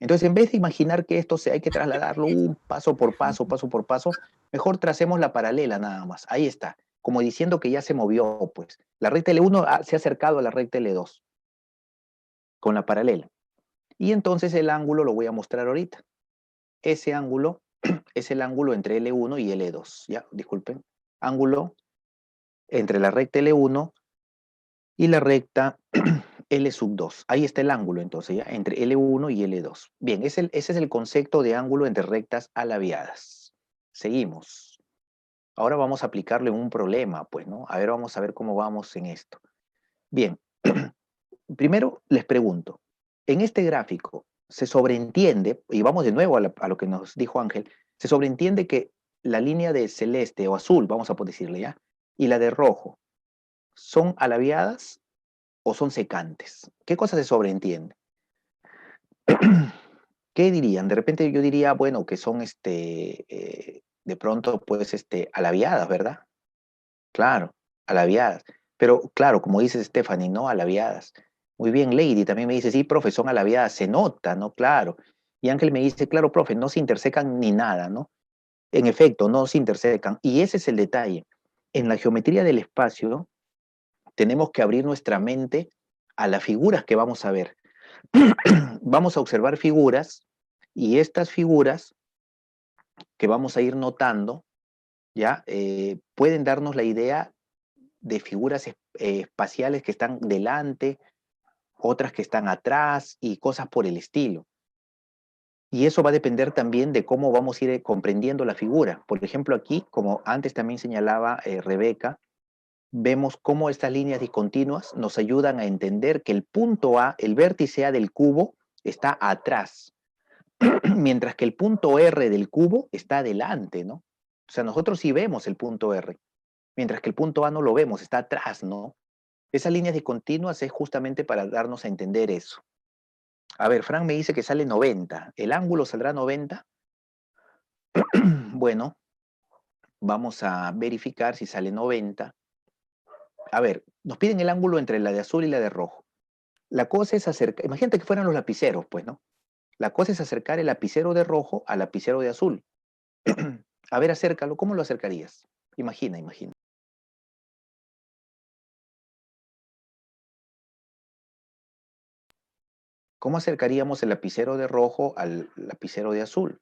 Entonces, en vez de imaginar que esto hay que trasladarlo un paso por paso, mejor tracemos la paralela nada más. Ahí está, como diciendo que ya se movió, pues. La recta L1 se ha acercado a la recta L2 con la paralela. Y entonces el ángulo lo voy a mostrar ahorita. Ese ángulo es el ángulo entre L1 y L2. Ya, disculpen. Ángulo entre la recta L1 y la recta L sub 2. Ahí está el ángulo entonces, ¿ya? Entre L1 y L2. Bien, ese es el concepto de ángulo entre rectas alabiadas. Seguimos. Ahora vamos a aplicarlo en un problema, pues, ¿no? A ver, vamos a ver cómo vamos en esto. Bien, primero les pregunto, en este gráfico se sobreentiende, y vamos de nuevo a lo que nos dijo Ángel, se sobreentiende que la línea de celeste o azul, vamos a decirle ya, y la de rojo, ¿son alabiadas o son secantes? ¿Qué cosa se sobreentiende? ¿Qué dirían? De repente yo diría, bueno, que son de pronto, pues, alabiadas, ¿verdad? Claro, alabiadas. Pero claro, como dice Stephanie, no alabiadas. Muy bien, Lady también me dice, sí, profe, son alabiadas, se nota, ¿no? Claro. Y Ángel me dice, claro, profe, no se intersecan ni nada, ¿no? En efecto, no se intersecan. Y ese es el detalle. En la geometría del espacio tenemos que abrir nuestra mente a las figuras que vamos a ver. Vamos a observar figuras y estas figuras que vamos a ir notando, ¿ya? Pueden darnos la idea de figuras espaciales que están delante, otras que están atrás y cosas por el estilo. Y eso va a depender también de cómo vamos a ir comprendiendo la figura. Por ejemplo, aquí, como antes también señalaba Rebeca, vemos cómo estas líneas discontinuas nos ayudan a entender que el punto A, el vértice A del cubo, está atrás, mientras que el punto R del cubo está adelante, ¿no? O sea, nosotros sí vemos el punto R, mientras que el punto A no lo vemos, está atrás, ¿no? Esas líneas discontinuas es justamente para darnos a entender eso. A ver, Frank me dice que sale 90. ¿El ángulo saldrá 90? Bueno, vamos a verificar si sale 90. A ver, nos piden el ángulo entre la de azul y la de rojo. La cosa es acercar, imagínate que fueran los lapiceros, pues, ¿no? La cosa es acercar el lapicero de rojo al lapicero de azul. A ver, acércalo. ¿Cómo lo acercarías? Imagina, imagina. ¿Cómo acercaríamos el lapicero de rojo al lapicero de azul?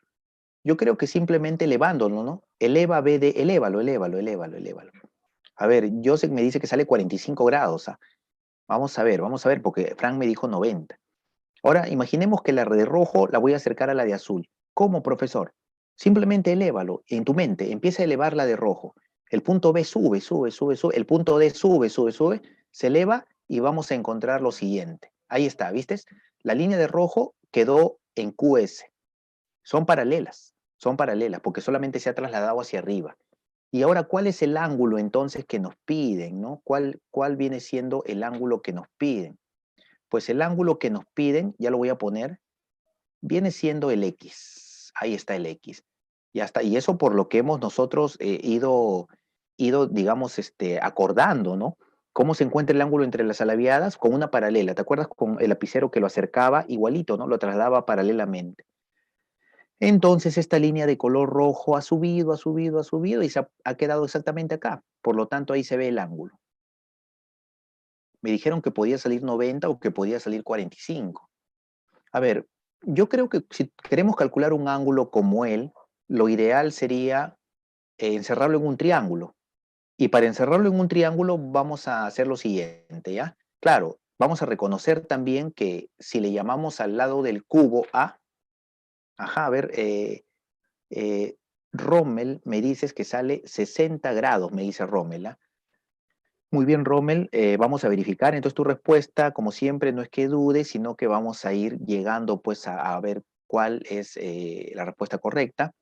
Yo creo que simplemente elevándolo, ¿no? Eleva B de, elévalo, elévalo, elévalo, elévalo. A ver, Joseph me dice que sale 45 grados. ¿Ah? Vamos a ver, porque Frank me dijo 90. Ahora, imaginemos que la de rojo la voy a acercar a la de azul. ¿Cómo, profesor? Simplemente elévalo en tu mente, empieza a elevar la de rojo. El punto B sube, sube, sube, sube. El punto D sube, sube, sube. Se eleva y vamos a encontrar lo siguiente. Ahí está, ¿viste? La línea de rojo quedó en QS. Son paralelas, porque solamente se ha trasladado hacia arriba. Y ahora, ¿cuál es el ángulo entonces que nos piden, ¿no? ¿Cuál viene siendo el ángulo que nos piden? Pues el ángulo que nos piden, ya lo voy a poner, viene siendo el X. Ahí está el X. Ya está. Y eso por lo que hemos nosotros ido, digamos, acordando, ¿no? ¿Cómo se encuentra el ángulo entre las alaviadas? Con una paralela. ¿Te acuerdas con el lapicero que lo acercaba igualito, ¿no? Lo trasladaba paralelamente. Entonces esta línea de color rojo ha subido, ha subido, ha subido y ha quedado exactamente acá. Por lo tanto, ahí se ve el ángulo. Me dijeron que podía salir 90 o que podía salir 45. A ver, yo creo que si queremos calcular un ángulo como él, lo ideal sería encerrarlo en un triángulo. Y para encerrarlo en un triángulo vamos a hacer lo siguiente, ¿ya? Claro, vamos a reconocer también que si le llamamos al lado del cubo A, ajá, a ver, eh, Rommel me dices que sale 60 grados, me dice Rommel, ¿ah? Muy bien, Rommel, vamos a verificar. Entonces tu respuesta, como siempre, no es que dudes, sino que vamos a ir llegando pues a ver cuál es la respuesta correcta.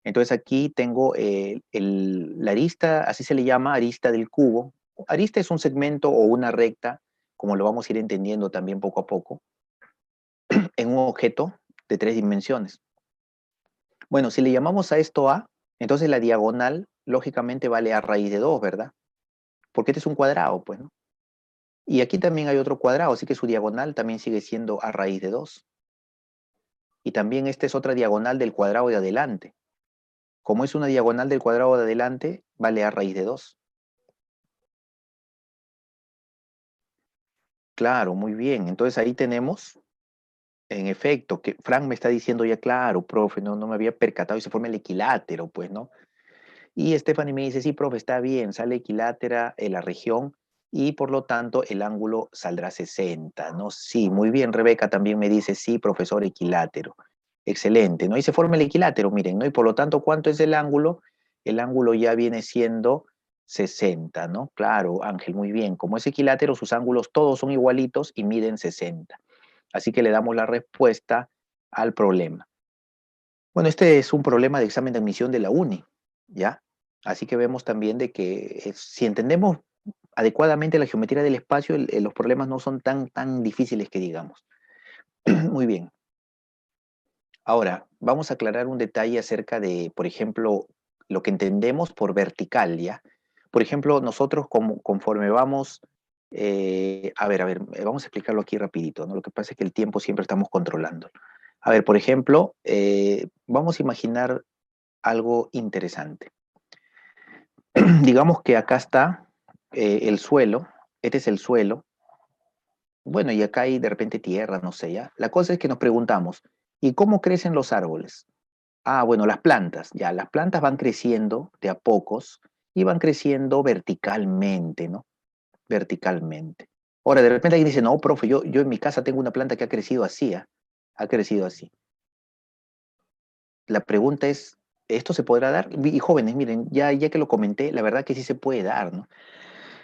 Entonces aquí tengo la arista, así se le llama, arista del cubo. Arista es un segmento o una recta, como lo vamos a ir entendiendo también poco a poco, en un objeto de 3 dimensiones. Bueno, si le llamamos a esto A, entonces la diagonal lógicamente vale a raíz de 2, ¿verdad? Porque este es un cuadrado, pues, ¿no? Y aquí también hay otro cuadrado, así que su diagonal también sigue siendo a raíz de 2. Y también esta es otra diagonal del cuadrado de adelante. Como es una diagonal del cuadrado de adelante, vale a raíz de 2. Claro, muy bien. Entonces ahí tenemos, en efecto, que Frank me está diciendo ya, claro, profe, no me había percatado y se forma el equilátero, pues, ¿no? Y Stephanie me dice, sí, profe, está bien, sale equilátera en la región y por lo tanto el ángulo saldrá 60, ¿no? Sí, muy bien, Rebeca también me dice, sí, profesor, equilátero. Excelente, ¿no? Y se forma el equilátero, miren, ¿no? Y por lo tanto, ¿cuánto es el ángulo? El ángulo ya viene siendo 60, ¿no? Claro, Ángel, muy bien. Como es equilátero, sus ángulos todos son igualitos y miden 60. Así que le damos la respuesta al problema. Bueno, este es un problema de examen de admisión de la UNI, ¿ya? Así que vemos también de que si entendemos adecuadamente la geometría del espacio, los problemas no son tan difíciles que digamos. Muy bien. Ahora, vamos a aclarar un detalle acerca de, por ejemplo, lo que entendemos por vertical, ¿ya? Por ejemplo, nosotros conforme vamos, vamos a explicarlo aquí rapidito, ¿no? Lo que pasa es que el tiempo siempre estamos controlando. A ver, por ejemplo, vamos a imaginar algo interesante. Digamos que acá está el suelo, este es el suelo, bueno, y acá hay de repente tierra, no sé, ¿ya? La cosa es que nos preguntamos, ¿y cómo crecen los árboles? Ah, bueno, las plantas, ya, las plantas van creciendo de a pocos y van creciendo verticalmente, ¿no? Verticalmente. Ahora, de repente alguien dice, no, profe, yo en mi casa tengo una planta que ha crecido así, ¿ah? Ha crecido así. La pregunta es, ¿esto se podrá dar? Y jóvenes, miren, ya que lo comenté, la verdad que sí se puede dar, ¿no?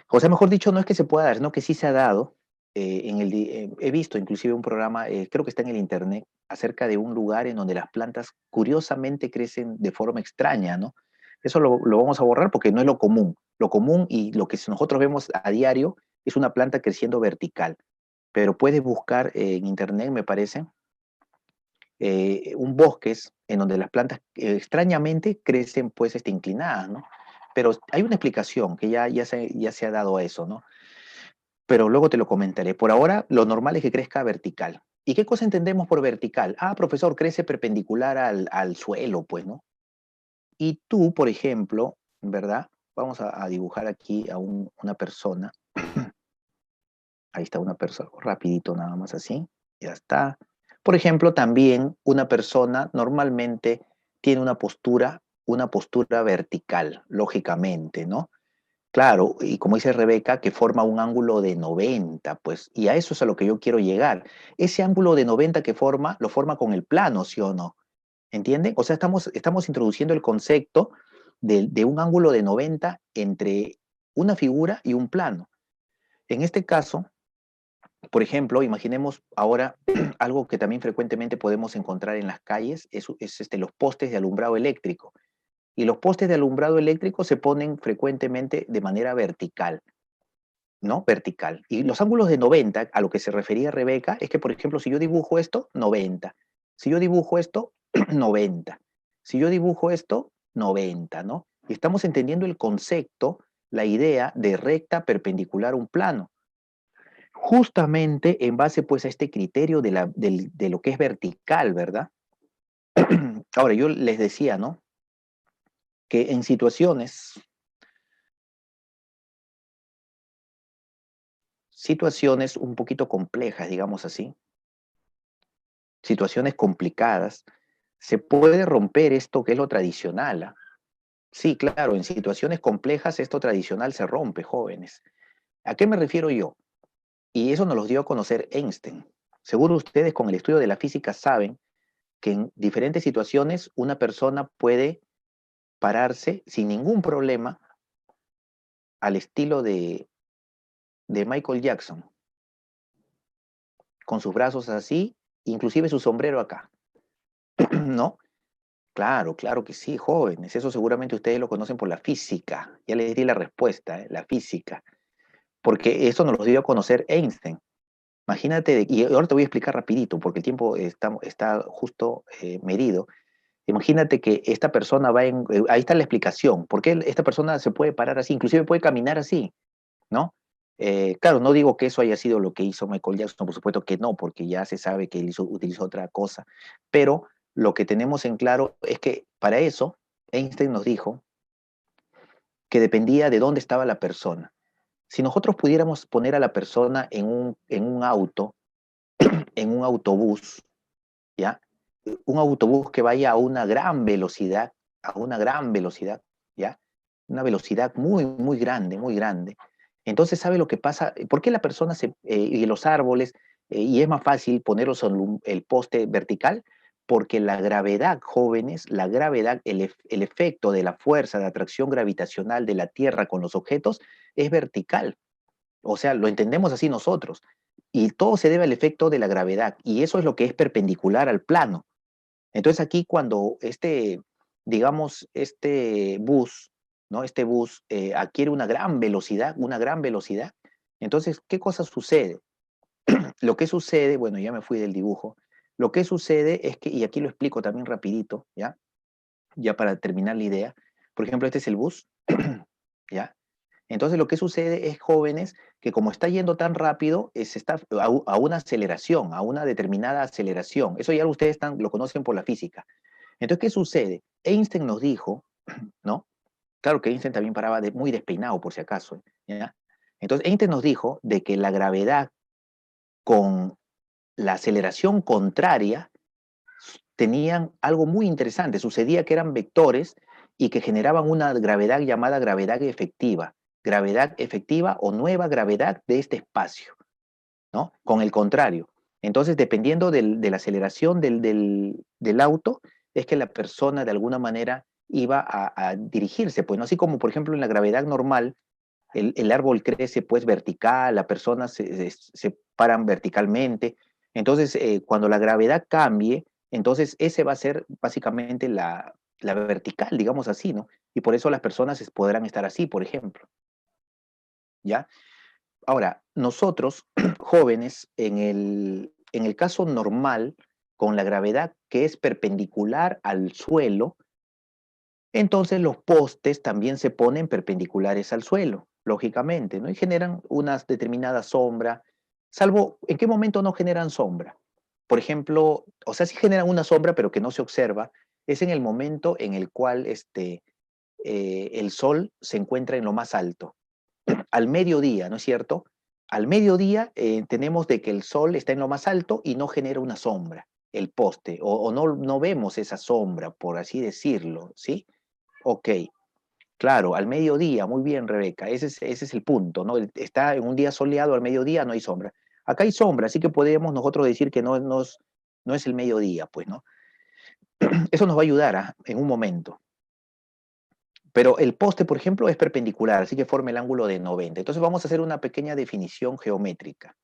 O sea, mejor dicho, no es que se pueda dar, sino que sí se ha dado. He visto inclusive un programa, creo que está en el internet, acerca de un lugar en donde las plantas curiosamente crecen de forma extraña, ¿no? Eso lo vamos a borrar porque no es lo común. Lo común y lo que nosotros vemos a diario es una planta creciendo vertical. Pero puedes buscar en internet, me parece, un bosques en donde las plantas extrañamente crecen pues inclinadas, ¿no? Pero hay una explicación que ya se ha dado a eso, ¿no? Pero luego te lo comentaré. Por ahora, lo normal es que crezca vertical. ¿Y qué cosa entendemos por vertical? Ah, profesor, crece perpendicular al suelo, pues, ¿no? Y tú, por ejemplo, ¿verdad? Vamos a dibujar aquí a una persona. Ahí está una persona, rapidito nada más así. Ya está. Por ejemplo, también una persona normalmente tiene una postura vertical, lógicamente, ¿no? Claro, y como dice Rebeca, que forma un ángulo de 90, pues, y a eso es a lo que yo quiero llegar. Ese ángulo de 90 que forma, lo forma con el plano, ¿sí o no? ¿Entienden? O sea, estamos introduciendo el concepto de un ángulo de 90 entre una figura y un plano. En este caso, por ejemplo, imaginemos ahora algo que también frecuentemente podemos encontrar en las calles, los postes de alumbrado eléctrico. Y los postes de alumbrado eléctrico se ponen frecuentemente de manera vertical, ¿no? Vertical. Y los ángulos de 90, a lo que se refería Rebeca, es que, por ejemplo, si yo dibujo esto, 90. Si yo dibujo esto, 90. Si yo dibujo esto, 90, ¿no? Y estamos entendiendo el concepto, la idea de recta perpendicular a un plano. Justamente en base pues a este criterio de lo que es vertical, ¿verdad? Ahora, yo les decía, ¿no? Que en situaciones un poquito complejas, digamos así, situaciones complicadas, se puede romper esto que es lo tradicional. ¿Ah? Sí, claro, en situaciones complejas esto tradicional se rompe, jóvenes. ¿A qué me refiero yo? Y eso nos lo dio a conocer Einstein. Seguro ustedes con el estudio de la física saben que en diferentes situaciones una persona puede pararse sin ningún problema al estilo de Michael Jackson, con sus brazos así, inclusive su sombrero acá, ¿no? Claro, claro que sí, jóvenes. Eso seguramente ustedes lo conocen por la física. Ya les di la respuesta, ¿eh? La física. Porque eso nos lo dio a conocer Einstein. Imagínate, y ahora te voy a explicar rapidito, porque el tiempo está justo medido. Imagínate que esta persona ahí está la explicación. ¿Por qué esta persona se puede parar así? Inclusive puede caminar así, ¿no? Claro, no digo que eso haya sido lo que hizo Michael Jackson, por supuesto que no, porque ya se sabe que él utilizó otra cosa, pero lo que tenemos en claro es que para eso Einstein nos dijo que dependía de dónde estaba la persona. Si nosotros pudiéramos poner a la persona en un auto, en un autobús, ¿ya? Un autobús que vaya a una gran velocidad, ¿ya? Una velocidad muy, muy grande, muy grande. Entonces, ¿sabe lo que pasa? ¿Por qué la persona y los árboles, y es más fácil ponerlos en el poste vertical? Porque la gravedad, jóvenes, la gravedad, el efecto de la fuerza de atracción gravitacional de la Tierra con los objetos es vertical. O sea, lo entendemos así nosotros. Y todo se debe al efecto de la gravedad. Y eso es lo que es perpendicular al plano. Entonces aquí cuando digamos, este bus, ¿no? Este bus adquiere una gran velocidad, entonces, ¿qué cosa sucede? Lo que sucede, bueno, ya me fui del dibujo, lo que sucede es que, y aquí lo explico también rapidito, ¿ya? Ya para terminar la idea, por ejemplo, este es el bus, ¿ya? Entonces lo que sucede es, jóvenes, que como está yendo tan rápido, se está a una aceleración, a una determinada aceleración. Eso ya ustedes lo conocen por la física. Entonces, ¿qué sucede? Einstein nos dijo, ¿no? Claro que Einstein también paraba muy despeinado, por si acaso, ¿ya? Entonces, Einstein nos dijo de que la gravedad con la aceleración contraria tenían algo muy interesante. Sucedía que eran vectores y que generaban una gravedad llamada gravedad efectiva o nueva gravedad de este espacio, ¿no? Con el contrario. Entonces, dependiendo de la aceleración del auto, es que la persona de alguna manera iba a dirigirse, pues, ¿no? Así como, por ejemplo, en la gravedad normal, el árbol crece pues vertical, las personas se paran verticalmente. Entonces, cuando la gravedad cambie, entonces ese va a ser básicamente la vertical, digamos así, ¿no? Y por eso las personas podrán estar así, por ejemplo, ¿ya? Ahora, nosotros, jóvenes, en el caso normal, con la gravedad que es perpendicular al suelo, entonces los postes también se ponen perpendiculares al suelo, lógicamente, ¿no? Y generan una determinada sombra, salvo, ¿en qué momento no generan sombra? Por ejemplo, o sea, sí generan una sombra, pero que no se observa, es en el momento en el cual el sol se encuentra en lo más alto, al mediodía, ¿no es cierto? Al mediodía tenemos de que el sol está en lo más alto y no genera una sombra, el poste, o no vemos esa sombra, por así decirlo, ¿sí? Ok, claro, al mediodía, muy bien, Rebeca, ese es el punto, ¿no? Está en un día soleado, al mediodía no hay sombra. Acá hay sombra, así que podemos nosotros decir que no es el mediodía, pues, ¿no? Eso nos va a ayudar en un momento. Pero el poste, por ejemplo, es perpendicular, así que forma el ángulo de 90. Entonces vamos a hacer una pequeña definición geométrica.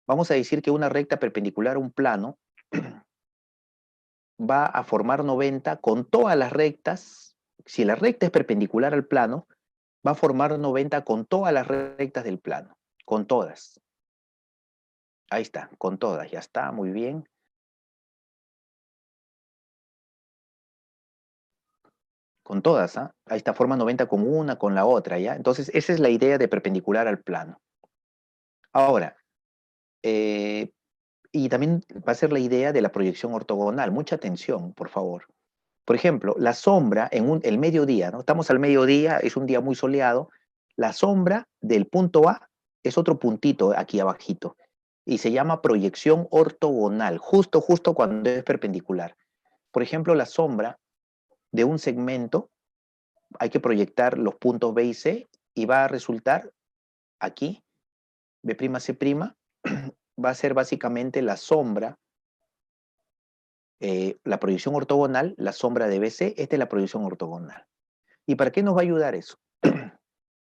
Vamos a decir que una recta perpendicular a un plano va a formar 90 con todas las rectas. Si la recta es perpendicular al plano, va a formar 90 con todas las rectas del plano, con todas. Ahí está, con todas, ya está, muy bien. Con todas, ¿ah? Ahí está, forma 90 con una, con la otra, ¿ya? Entonces, esa es la idea de perpendicular al plano. Ahora, eh, y también va a ser la idea de la proyección ortogonal. Mucha atención, por favor. Por ejemplo, la sombra en el mediodía, ¿no? Estamos al mediodía, es un día muy soleado. La sombra del punto A es otro puntito aquí abajito y se llama proyección ortogonal, justo cuando es perpendicular. Por ejemplo, la sombra de un segmento, hay que proyectar los puntos B y C y va a resultar aquí, B'C', va a ser básicamente la sombra, la proyección ortogonal, la sombra de BC, esta es la proyección ortogonal. ¿Y para qué nos va a ayudar eso?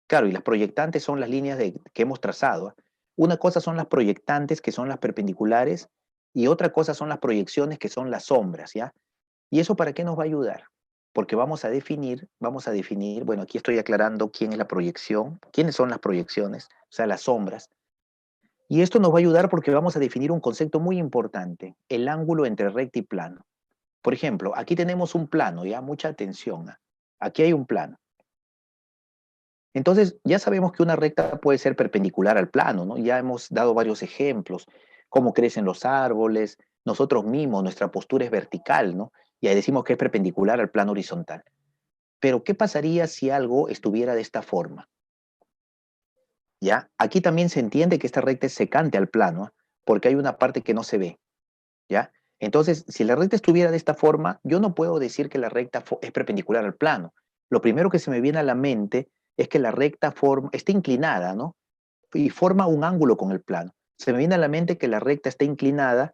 Claro, y las proyectantes son las líneas que hemos trazado. Una cosa son las proyectantes, que son las perpendiculares, y otra cosa son las proyecciones, que son las sombras, ¿ya? ¿Y eso para qué nos va a ayudar? Porque vamos a definir, bueno, aquí estoy aclarando quién es la proyección, quiénes son las proyecciones, o sea, las sombras. Y esto nos va a ayudar porque vamos a definir un concepto muy importante, el ángulo entre recta y plano. Por ejemplo, aquí tenemos un plano, ¿ya? Mucha atención. Aquí hay un plano. Entonces, ya sabemos que una recta puede ser perpendicular al plano, ¿no? Ya hemos dado varios ejemplos, cómo crecen los árboles, nosotros mismos, nuestra postura es vertical, ¿no? Y ahí decimos que es perpendicular al plano horizontal. Pero, ¿qué pasaría si algo estuviera de esta forma? ¿Ya? Aquí también se entiende que esta recta es secante al plano, ¿eh? Porque hay una parte que no se ve, ¿ya? Entonces, si la recta estuviera de esta forma, yo no puedo decir que la recta es perpendicular al plano. Lo primero que se me viene a la mente es que la recta está inclinada, ¿no? Y forma un ángulo con el plano. Se me viene a la mente que la recta está inclinada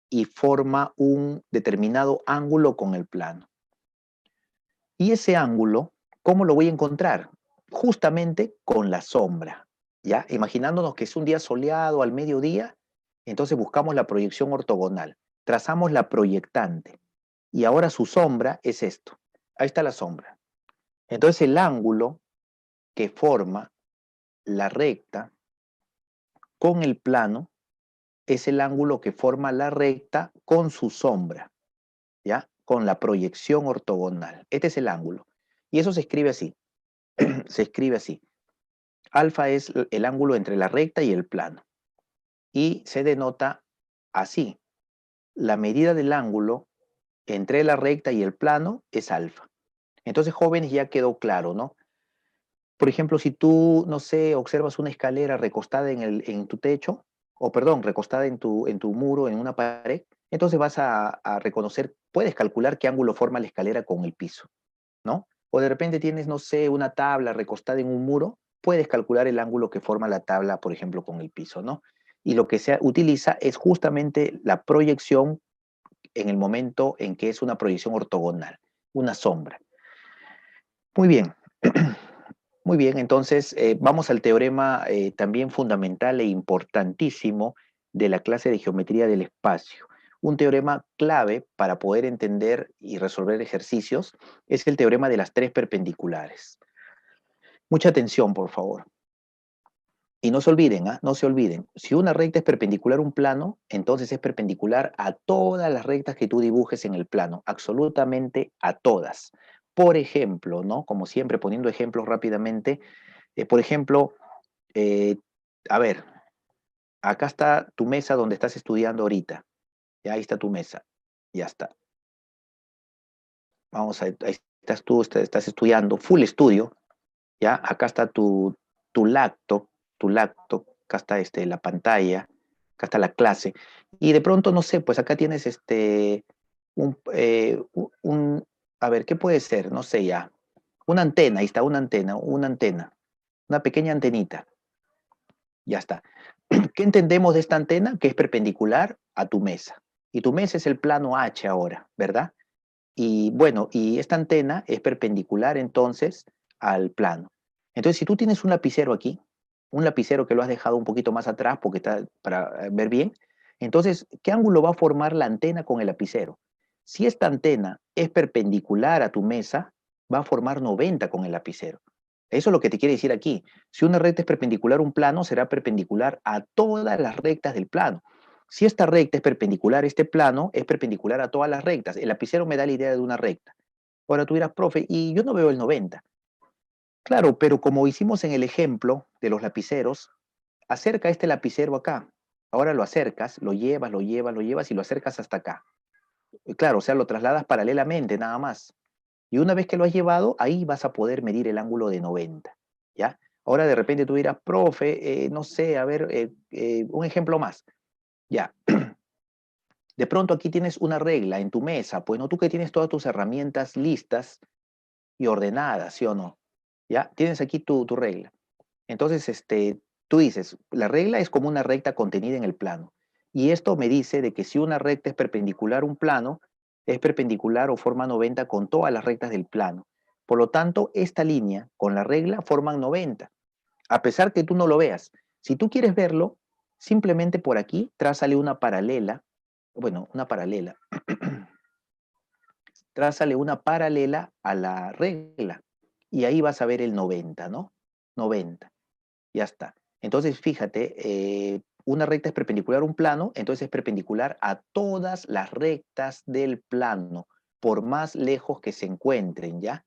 y forma un determinado ángulo con el plano. Y ese ángulo, ¿cómo lo voy a encontrar? Justamente con la sombra, ¿ya? Imaginándonos que es un día soleado al mediodía, entonces buscamos la proyección ortogonal, trazamos la proyectante y ahora su sombra es esto. Ahí está la sombra. Entonces el ángulo que forma la recta con el plano es el ángulo que forma la recta con su sombra, ¿ya? Con la proyección ortogonal. Este es el ángulo. Y eso se escribe así. Se escribe así. Alfa es el ángulo entre la recta y el plano. Y se denota así. La medida del ángulo entre la recta y el plano es alfa. Entonces, jóvenes, ya quedó claro, ¿no? Por ejemplo, si tú, no sé, observas una escalera recostada en tu techo, o perdón, recostada en tu muro, en una pared, entonces vas a reconocer, puedes calcular qué ángulo forma la escalera con el piso, ¿no? O de repente tienes, no sé, una tabla recostada en un muro, puedes calcular el ángulo que forma la tabla, por ejemplo, con el piso, ¿no? Y lo que se utiliza es justamente la proyección en el momento en que es una proyección ortogonal, una sombra. Muy bien. Muy bien, entonces vamos al teorema también fundamental e importantísimo de la clase de geometría del espacio. un teorema clave para poder entender y resolver ejercicios es el teorema de las tres perpendiculares. Mucha atención, por favor. Y no se olviden, ¿ah? No se olviden. Si una recta es perpendicular a un plano, entonces es perpendicular a todas las rectas que tú dibujes en el plano, absolutamente a todas. Por ejemplo, ¿no? Como siempre, poniendo ejemplos rápidamente, por ejemplo, eh, a ver, acá está tu mesa donde estás estudiando ahorita. Ya ahí está tu mesa. Ya está. Vamos a, ahí estás tú, estás estudiando, full estudio. Ya, acá está tu laptop, acá está la pantalla, acá está la clase. Y de pronto, no sé, pues acá tienes un, eh, un, a ver, ¿qué puede ser? No sé ya. Una antena, ahí está, una antena, una pequeña antenita. Ya está. ¿Qué entendemos de esta antena? Que es perpendicular a tu mesa. Y tu mesa es el plano H ahora, ¿verdad? Y bueno, y esta antena es perpendicular entonces al plano. Entonces, si tú tienes un lapicero aquí, un lapicero que lo has dejado un poquito más atrás porque está para ver bien, entonces, ¿qué ángulo va a formar la antena con el lapicero? Si esta antena es perpendicular a tu mesa, va a formar 90 con el lapicero. Eso es lo que te quiere decir aquí. Si una recta es perpendicular a un plano, será perpendicular a todas las rectas del plano. Si esta recta es perpendicular a este plano, es perpendicular a todas las rectas. El lapicero me da la idea de una recta. Ahora tú dirás, profe, y yo no veo el 90. Claro, pero como hicimos en el ejemplo de los lapiceros, acerca este lapicero acá. Ahora lo acercas, lo llevas y lo acercas hasta acá. Claro, o sea, lo trasladas paralelamente nada más. Y una vez que lo has llevado, ahí vas a poder medir el ángulo de 90. ¿Ya? Ahora de repente tú dirás, profe, no sé, a ver, un ejemplo más. Ya, de pronto aquí tienes una regla en tu mesa, pues no, tú que tienes todas tus herramientas listas y ordenadas, ¿sí o no? Ya, tienes aquí tu regla. Entonces, tú dices, la regla es como una recta contenida en el plano. Y esto me dice de que si una recta es perpendicular a un plano, es perpendicular o forma 90 con todas las rectas del plano. Por lo tanto, esta línea con la regla forman 90, a pesar que tú no lo veas. Si tú quieres verlo, simplemente por aquí trázale una paralela, bueno, una paralela, trázale una paralela a la regla y ahí vas a ver el 90, ¿no? 90. Ya está. Entonces, fíjate, una recta es perpendicular a un plano, entonces es perpendicular a todas las rectas del plano, por más lejos que se encuentren, ¿ya?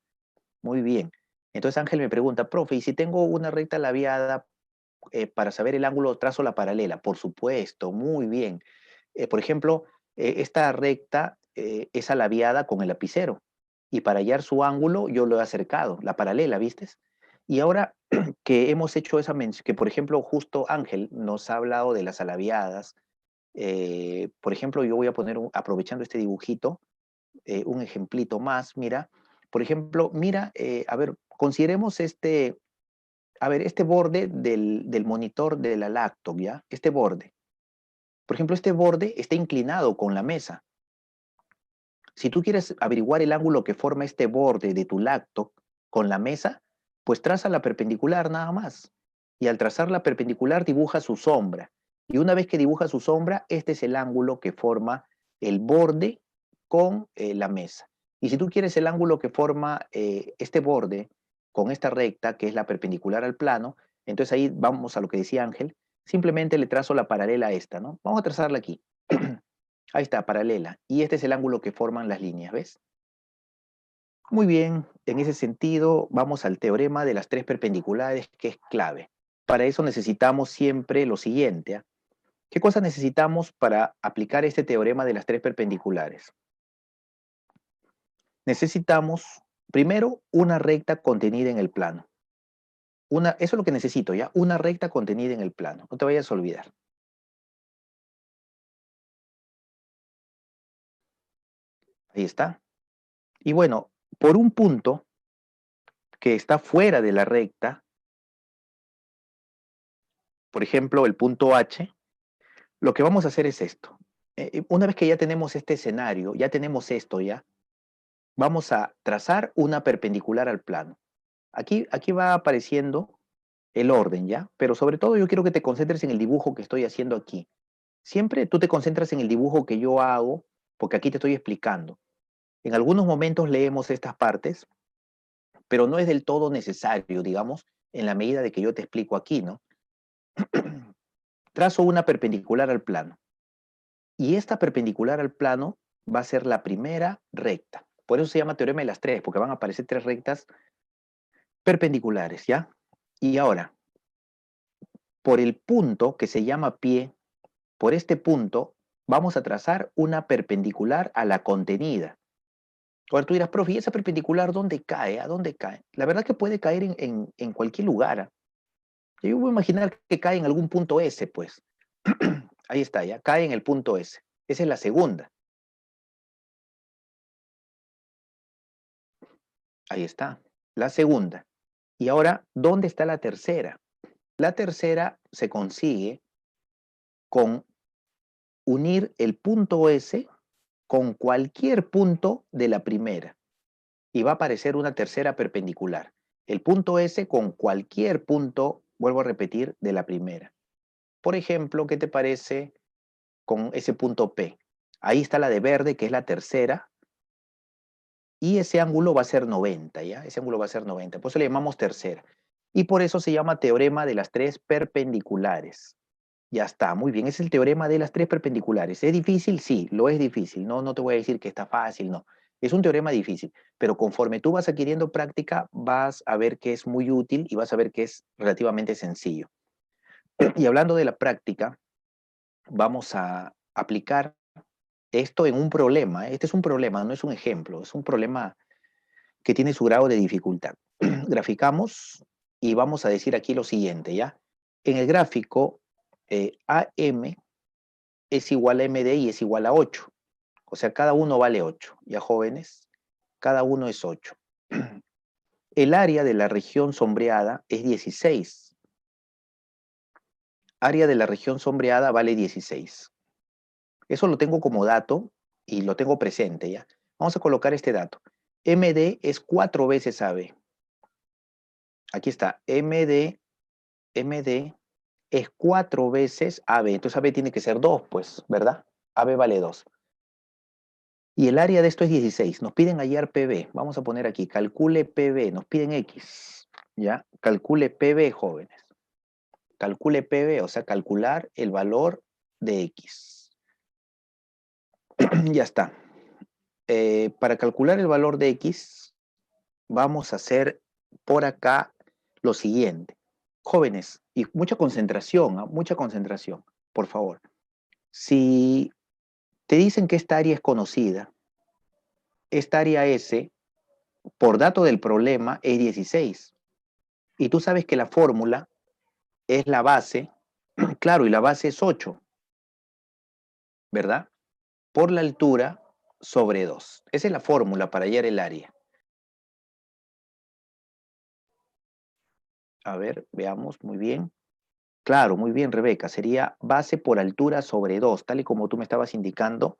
Muy bien. Entonces Ángel me pregunta, profe, ¿y si tengo una recta labiada para saber el ángulo trazo la paralela? Por supuesto, muy bien. Por ejemplo, esta recta es alabiada con el lapicero y para hallar su ángulo yo lo he acercado, la paralela, ¿viste? Y ahora que hemos hecho esa mención, que por ejemplo justo Ángel nos ha hablado de las alabiadas, por ejemplo yo voy a poner, aprovechando este dibujito, un ejemplito más, mira, por ejemplo, mira, a ver, consideremos a ver, este borde del monitor de la laptop, ¿ya? Este borde. Por ejemplo, este borde está inclinado con la mesa. Si tú quieres averiguar el ángulo que forma este borde de tu laptop con la mesa, pues traza la perpendicular nada más. Y al trazar la perpendicular dibuja su sombra. Y una vez que dibuja su sombra, este es el ángulo que forma el borde con la mesa. Y si tú quieres el ángulo que forma este borde con esta recta, que es la perpendicular al plano, entonces ahí vamos a lo que decía Ángel, simplemente le trazo la paralela a esta, ¿no? Vamos a trazarla aquí. Ahí está, paralela. Y este es el ángulo que forman las líneas, ¿ves? Muy bien, en ese sentido vamos al teorema de las tres perpendiculares, que es clave. Para eso necesitamos siempre lo siguiente, ¿ah? ¿Qué cosa necesitamos para aplicar este teorema de las tres perpendiculares? Necesitamos, primero, una recta contenida en el plano. Eso es lo que necesito, ¿ya? Una recta contenida en el plano. No te vayas a olvidar. Ahí está. Y bueno, por un punto que está fuera de la recta, por ejemplo, el punto H, lo que vamos a hacer es esto. Una vez que ya tenemos este escenario, ya tenemos esto ya, vamos a trazar una perpendicular al plano. Aquí va apareciendo el orden ya, pero sobre todo yo quiero que te concentres en el dibujo que estoy haciendo aquí. siempre tú te concentras en el dibujo que yo hago, porque aquí te estoy explicando. En algunos momentos leemos estas partes, pero no es del todo necesario, digamos, en la medida de que yo te explico aquí, ¿no? Trazo una perpendicular al plano. Y esta perpendicular al plano va a ser la primera recta. Por eso se llama teorema de las tres, porque van a aparecer tres rectas perpendiculares, ¿ya? Y ahora, por el punto que se llama pie, por este punto, vamos a trazar una perpendicular a la contenida. Ahora tú dirás, profe, ¿y esa perpendicular dónde cae? ¿A dónde cae? La verdad que puede caer en cualquier lugar. ¿Ah? Yo voy a imaginar que cae en algún punto S, pues. Ahí está, ya, cae en el punto S. Esa es la segunda. Ahí está, la segunda. Y ahora, ¿dónde está la tercera? La tercera se consigue con unir el punto S con cualquier punto de la primera. Y va a aparecer una tercera perpendicular. El punto S con cualquier punto, vuelvo a repetir, de la primera. Por ejemplo, ¿qué te parece con ese punto P? Ahí está la de verde, que es la tercera, y ese ángulo va a ser 90, ¿ya? Ese ángulo va a ser 90, por eso le llamamos tercera. Y por eso se llama teorema de las tres perpendiculares. Ya está, muy bien, es el teorema de las tres perpendiculares. ¿Es difícil? Sí, lo es difícil. No, no te voy a decir que está fácil, no. Es un teorema difícil, pero conforme tú vas adquiriendo práctica, vas a ver que es muy útil y vas a ver que es relativamente sencillo. Y hablando de la práctica, vamos a aplicar esto en un problema. Este es un problema, no es un ejemplo, es un problema que tiene su grado de dificultad. Graficamos y vamos a decir aquí lo siguiente, ¿ya? En el gráfico, AM es igual a MD y es igual a 8. O sea, cada uno vale 8. ¿Ya, jóvenes? Cada uno es 8. El área de la región sombreada es 16. Área de la región sombreada vale 16. Eso lo tengo como dato y lo tengo presente, ¿ya? Vamos a colocar este dato. MD es 4 veces AB. Aquí está. MD es 4 veces AB. Entonces AB tiene que ser 2, pues, ¿verdad? AB vale 2. Y el área de esto es 16. Nos piden hallar PB. Vamos a poner aquí, calcule PB. Nos piden X. ¿Ya? Calcule PB, jóvenes. Calcule PB, o sea, calcular el valor de X. Ya está. Para calcular el valor de X, vamos a hacer por acá lo siguiente. Jóvenes, y mucha concentración, ¿ah? Mucha concentración, por favor. Si te dicen que esta área es conocida, esta área S, por dato del problema, es 16. Y tú sabes que la fórmula es la base, claro, y la base es 8, ¿verdad? Por la altura sobre 2. Esa es la fórmula para hallar el área. A ver, veamos, muy bien. Claro, muy bien, Rebeca. Sería base por altura sobre 2, tal y como tú me estabas indicando,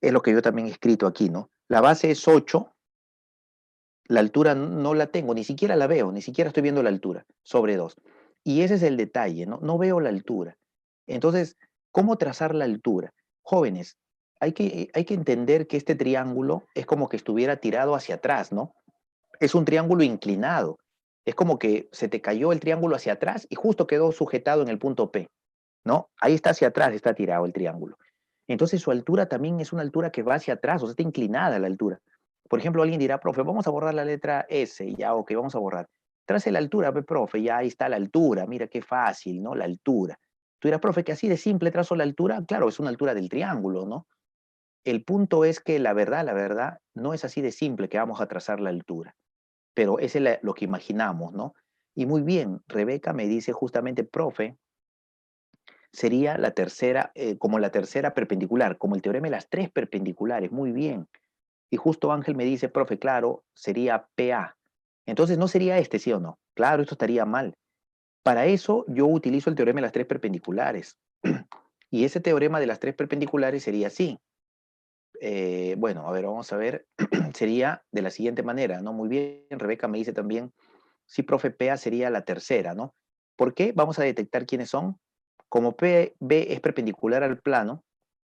es lo que yo también he escrito aquí, ¿no? La base es 8, la altura no la tengo, ni siquiera la veo, ni siquiera estoy viendo la altura, sobre 2. Y ese es el detalle, ¿no? No veo la altura. Entonces, ¿cómo trazar la altura? Jóvenes, hay que entender que este triángulo es como que estuviera tirado hacia atrás, ¿no? Es un triángulo inclinado. Es como que se te cayó el triángulo hacia atrás y justo quedó sujetado en el punto P, ¿no? Ahí está hacia atrás, está tirado el triángulo. Entonces su altura también es una altura que va hacia atrás, o sea, está inclinada la altura. Por ejemplo, alguien dirá, profe, vamos a borrar la letra S, ya, ok, vamos a borrar. Trace la altura, profe, ya ahí está la altura, mira qué fácil, ¿no? La altura. Tú dirás, profe, que así de simple trazo la altura, claro, es una altura del triángulo, ¿no? El punto es que la verdad, no es así de simple que vamos a trazar la altura, pero ese es lo que imaginamos, ¿no? Y muy bien, Rebeca me dice justamente, profe, sería la tercera, como la tercera perpendicular, como el teorema de las tres perpendiculares, muy bien. Y justo Ángel me dice, profe, claro, sería PA. Entonces no sería este, ¿sí o no? Claro, esto estaría mal. Para eso yo utilizo el teorema de las tres perpendiculares. Y ese teorema de las tres perpendiculares sería así. Bueno, a ver, vamos a ver. Sería de la siguiente manera, ¿no? Muy bien, Rebeca me dice también, sí, profe, PA sería la tercera, ¿no? ¿Por qué? Vamos a detectar quiénes son. Como PB es perpendicular al plano,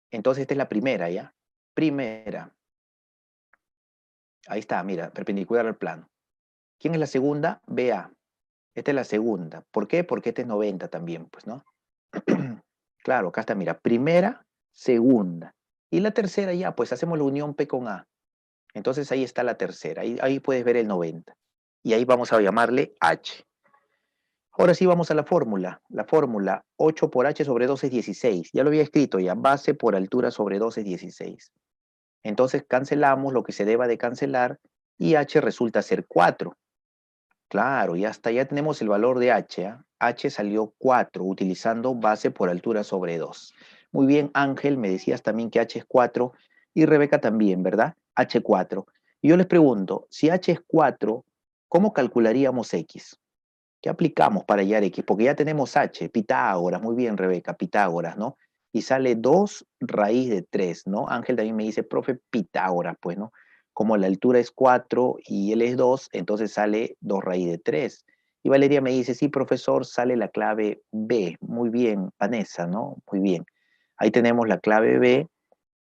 entonces esta es la primera, ¿ya? Primera. Ahí está, mira, perpendicular al plano. ¿Quién es la segunda? BA. Esta es la segunda. ¿Por qué? Porque este es 90 también, pues, ¿no? Claro, acá está, mira, primera, segunda. Y la tercera ya, pues hacemos la unión P con A. Entonces ahí está la tercera, ahí puedes ver el 90. Y ahí vamos a llamarle H. Ahora sí vamos a la fórmula. La fórmula 8 por H sobre 2 es 16. Ya lo había escrito ya, base por altura sobre 2 es 16. Entonces cancelamos lo que se deba de cancelar y H resulta ser 4. Claro, y hasta ya tenemos el valor de H. ¿Eh? H salió 4 utilizando base por altura sobre 2. Muy bien, Ángel, me decías también que H es 4 y Rebeca también, ¿verdad? H4. Y yo les pregunto, si H es 4, ¿cómo calcularíamos X? ¿Qué aplicamos para hallar X? Porque ya tenemos H, Pitágoras, muy bien, Rebeca, Pitágoras, ¿no? Y sale 2 raíz de 3, ¿no? Ángel también me dice, profe, Pitágoras, pues, ¿no? Como la altura es 4 y él es 2, entonces sale 2 raíz de 3. Y Valeria me dice, sí, profesor, sale la clave B. Muy bien, Vanessa, ¿no? Muy bien. Ahí tenemos la clave B.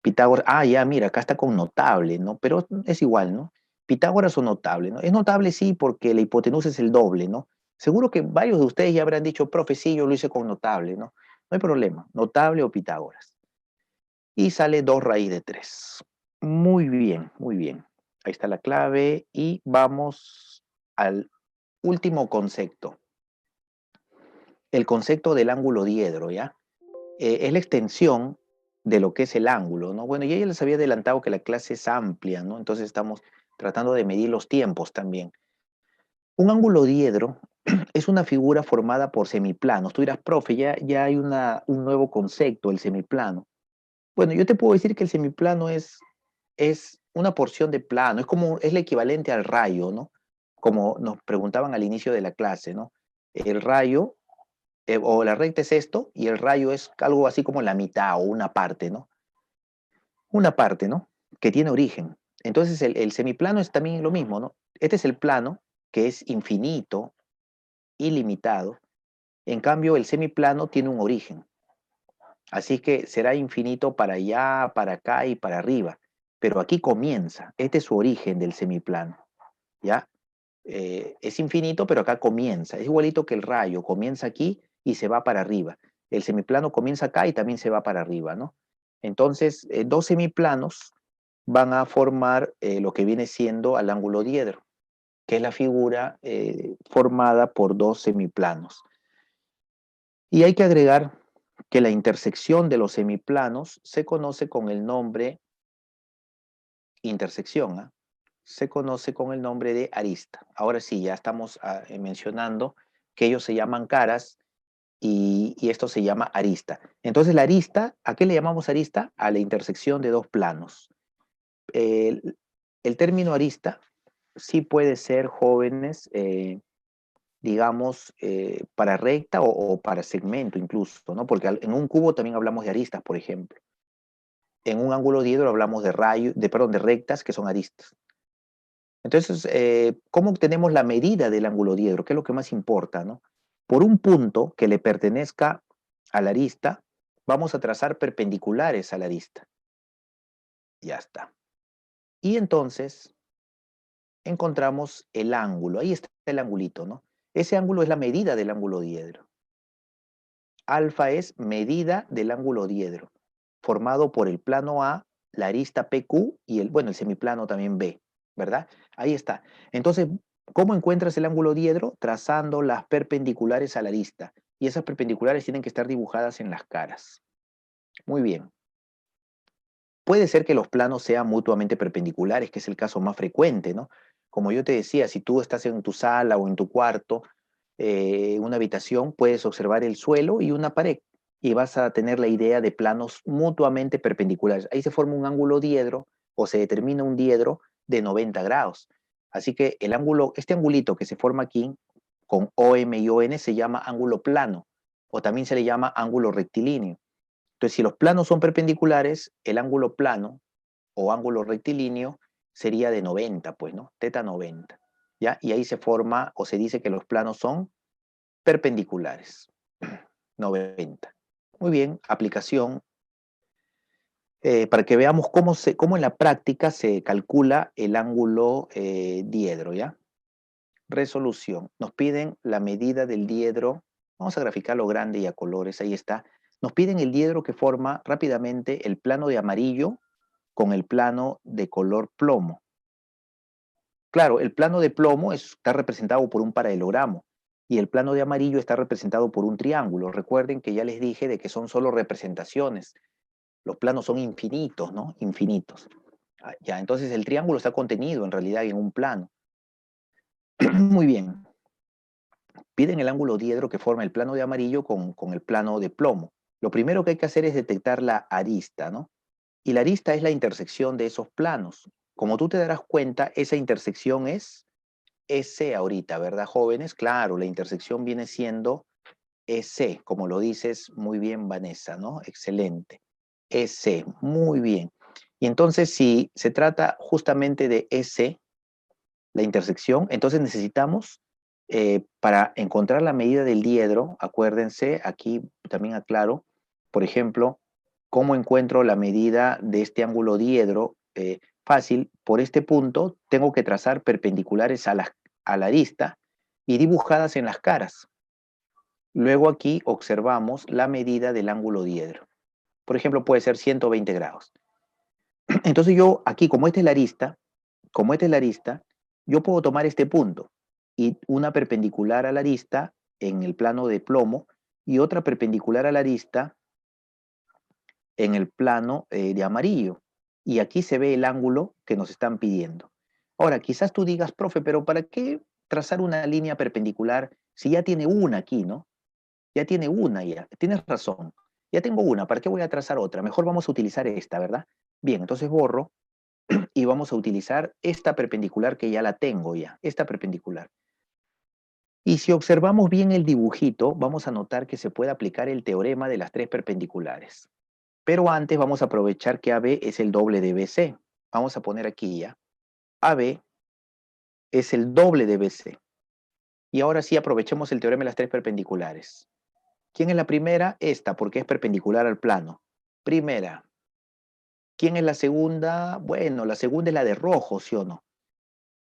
Pitágoras, ya, mira, acá está con notable, ¿no? Pero es igual, ¿no? Pitágoras o notable, ¿no? Es notable, sí, porque la hipotenusa es el doble, ¿no? Seguro que varios de ustedes ya habrán dicho, profe, sí, yo lo hice con notable, ¿no? No hay problema, notable o Pitágoras. Y sale 2 raíz de 3. Muy bien, muy bien. Ahí está la clave y vamos al último concepto. El concepto del ángulo diedro, ¿ya? Es la extensión de lo que es el ángulo, ¿no? Bueno, yo ya les había adelantado que la clase es amplia, ¿no? Entonces estamos tratando de medir los tiempos también. Un ángulo diedro es una figura formada por semiplanos. Tú dirás, profe, ya hay un nuevo concepto, el semiplano. Bueno, yo te puedo decir que el semiplano es una porción de plano, es el equivalente al rayo, ¿no? Como nos preguntaban al inicio de la clase, ¿no? El rayo o la recta es esto y el rayo es algo así como la mitad o una parte, ¿no? Una parte, ¿no? Que tiene origen. Entonces el semiplano es también lo mismo, ¿no? Este es el plano que es infinito, ilimitado. En cambio, el semiplano tiene un origen. Así que será infinito para allá, para acá y para arriba. Pero aquí comienza. Este es su origen del semiplano. ¿Ya? Es infinito, pero acá comienza. Es igualito que el rayo. Comienza aquí y se va para arriba. El semiplano comienza acá y también se va para arriba, ¿no? Entonces, dos semiplanos van a formar lo que viene siendo al ángulo diedro, que es la figura formada por dos semiplanos. Y hay que agregar que la intersección de los semiplanos se conoce con el nombre intersección, ¿eh? Se conoce con el nombre de arista. Ahora sí, ya estamos mencionando que ellos se llaman caras y esto se llama arista. Entonces la arista, ¿a qué le llamamos arista? A la intersección de dos planos. El, el término arista sí puede ser, jóvenes, digamos, para recta o para segmento incluso, ¿no? Porque en un cubo también hablamos de aristas, por ejemplo. En un ángulo diedro hablamos perdón, de rectas que son aristas. Entonces, ¿cómo obtenemos la medida del ángulo diedro? ¿Qué es lo que más importa, no? Por un punto que le pertenezca a la arista, vamos a trazar perpendiculares a la arista. Ya está. Y entonces encontramos el ángulo. Ahí está el angulito, ¿no? Ese ángulo es la medida del ángulo diedro. Alfa es medida del ángulo diedro, formado por el plano A, la arista PQ y el semiplano también B, ¿verdad? Ahí está. Entonces, ¿cómo encuentras el ángulo diedro? Trazando las perpendiculares a la arista. Y esas perpendiculares tienen que estar dibujadas en las caras. Muy bien. Puede ser que los planos sean mutuamente perpendiculares, que es el caso más frecuente, ¿no? Como yo te decía, si tú estás en tu sala o en tu cuarto, una habitación, puedes observar el suelo y una pared y vas a tener la idea de planos mutuamente perpendiculares. Ahí se forma un ángulo diedro o se determina un diedro de 90 grados. Así que este angulito que se forma aquí con OM y ON se llama ángulo plano o también se le llama ángulo rectilíneo. Entonces, si los planos son perpendiculares, el ángulo plano o ángulo rectilíneo sería de 90, pues, ¿no? Teta 90, ¿ya? Y ahí se forma o se dice que los planos son perpendiculares, 90. Muy bien, aplicación. Para que veamos cómo en la práctica se calcula el ángulo diedro, ¿ya? Resolución. Nos piden la medida del diedro. Vamos a graficarlo grande y a colores, ahí está. Nos piden el diedro que forma rápidamente el plano de amarillo con el plano de color plomo. Claro, el plano de plomo está representado por un paralelogramo y el plano de amarillo está representado por un triángulo. Recuerden que ya les dije de que son solo representaciones. Los planos son infinitos, ¿no? Infinitos. Ya, entonces el triángulo está contenido en realidad en un plano. Muy bien. Piden el ángulo diedro que forma el plano de amarillo con el plano de plomo. Lo primero que hay que hacer es detectar la arista, ¿no? Y la arista es la intersección de esos planos. Como tú te darás cuenta, esa intersección es EC ahorita, ¿verdad, jóvenes? Claro, la intersección viene siendo EC, como lo dices muy bien, Vanessa, ¿no? Excelente. EC, muy bien. Y entonces, si se trata justamente de EC, la intersección, entonces necesitamos, para encontrar la medida del diedro, acuérdense, aquí también aclaro, por ejemplo, ¿cómo encuentro la medida de este ángulo diedro? Fácil, por este punto tengo que trazar perpendiculares a la arista y dibujadas en las caras. Luego aquí observamos la medida del ángulo diedro. Por ejemplo, puede ser 120 grados. Entonces yo aquí, como esta es la arista, yo puedo tomar este punto y una perpendicular a la arista en el plano de plomo y otra perpendicular a la arista en el plano de amarillo. Y aquí se ve el ángulo que nos están pidiendo. Ahora, quizás tú digas, profe, pero ¿para qué trazar una línea perpendicular si ya tiene una aquí, ¿no? Ya tiene una ya. Tienes razón. Ya tengo una, ¿para qué voy a trazar otra? Mejor vamos a utilizar esta, ¿verdad? Bien, entonces borro y vamos a utilizar esta perpendicular que ya la tengo ya, esta perpendicular. Y si observamos bien el dibujito, vamos a notar que se puede aplicar el teorema de las tres perpendiculares. Pero antes vamos a aprovechar que AB es el doble de BC. Vamos a poner aquí ya. AB es el doble de BC. Y ahora sí aprovechemos el teorema de las tres perpendiculares. ¿Quién es la primera? Esta, porque es perpendicular al plano. Primera. ¿Quién es la segunda? Bueno, la segunda es la de rojo, ¿sí o no?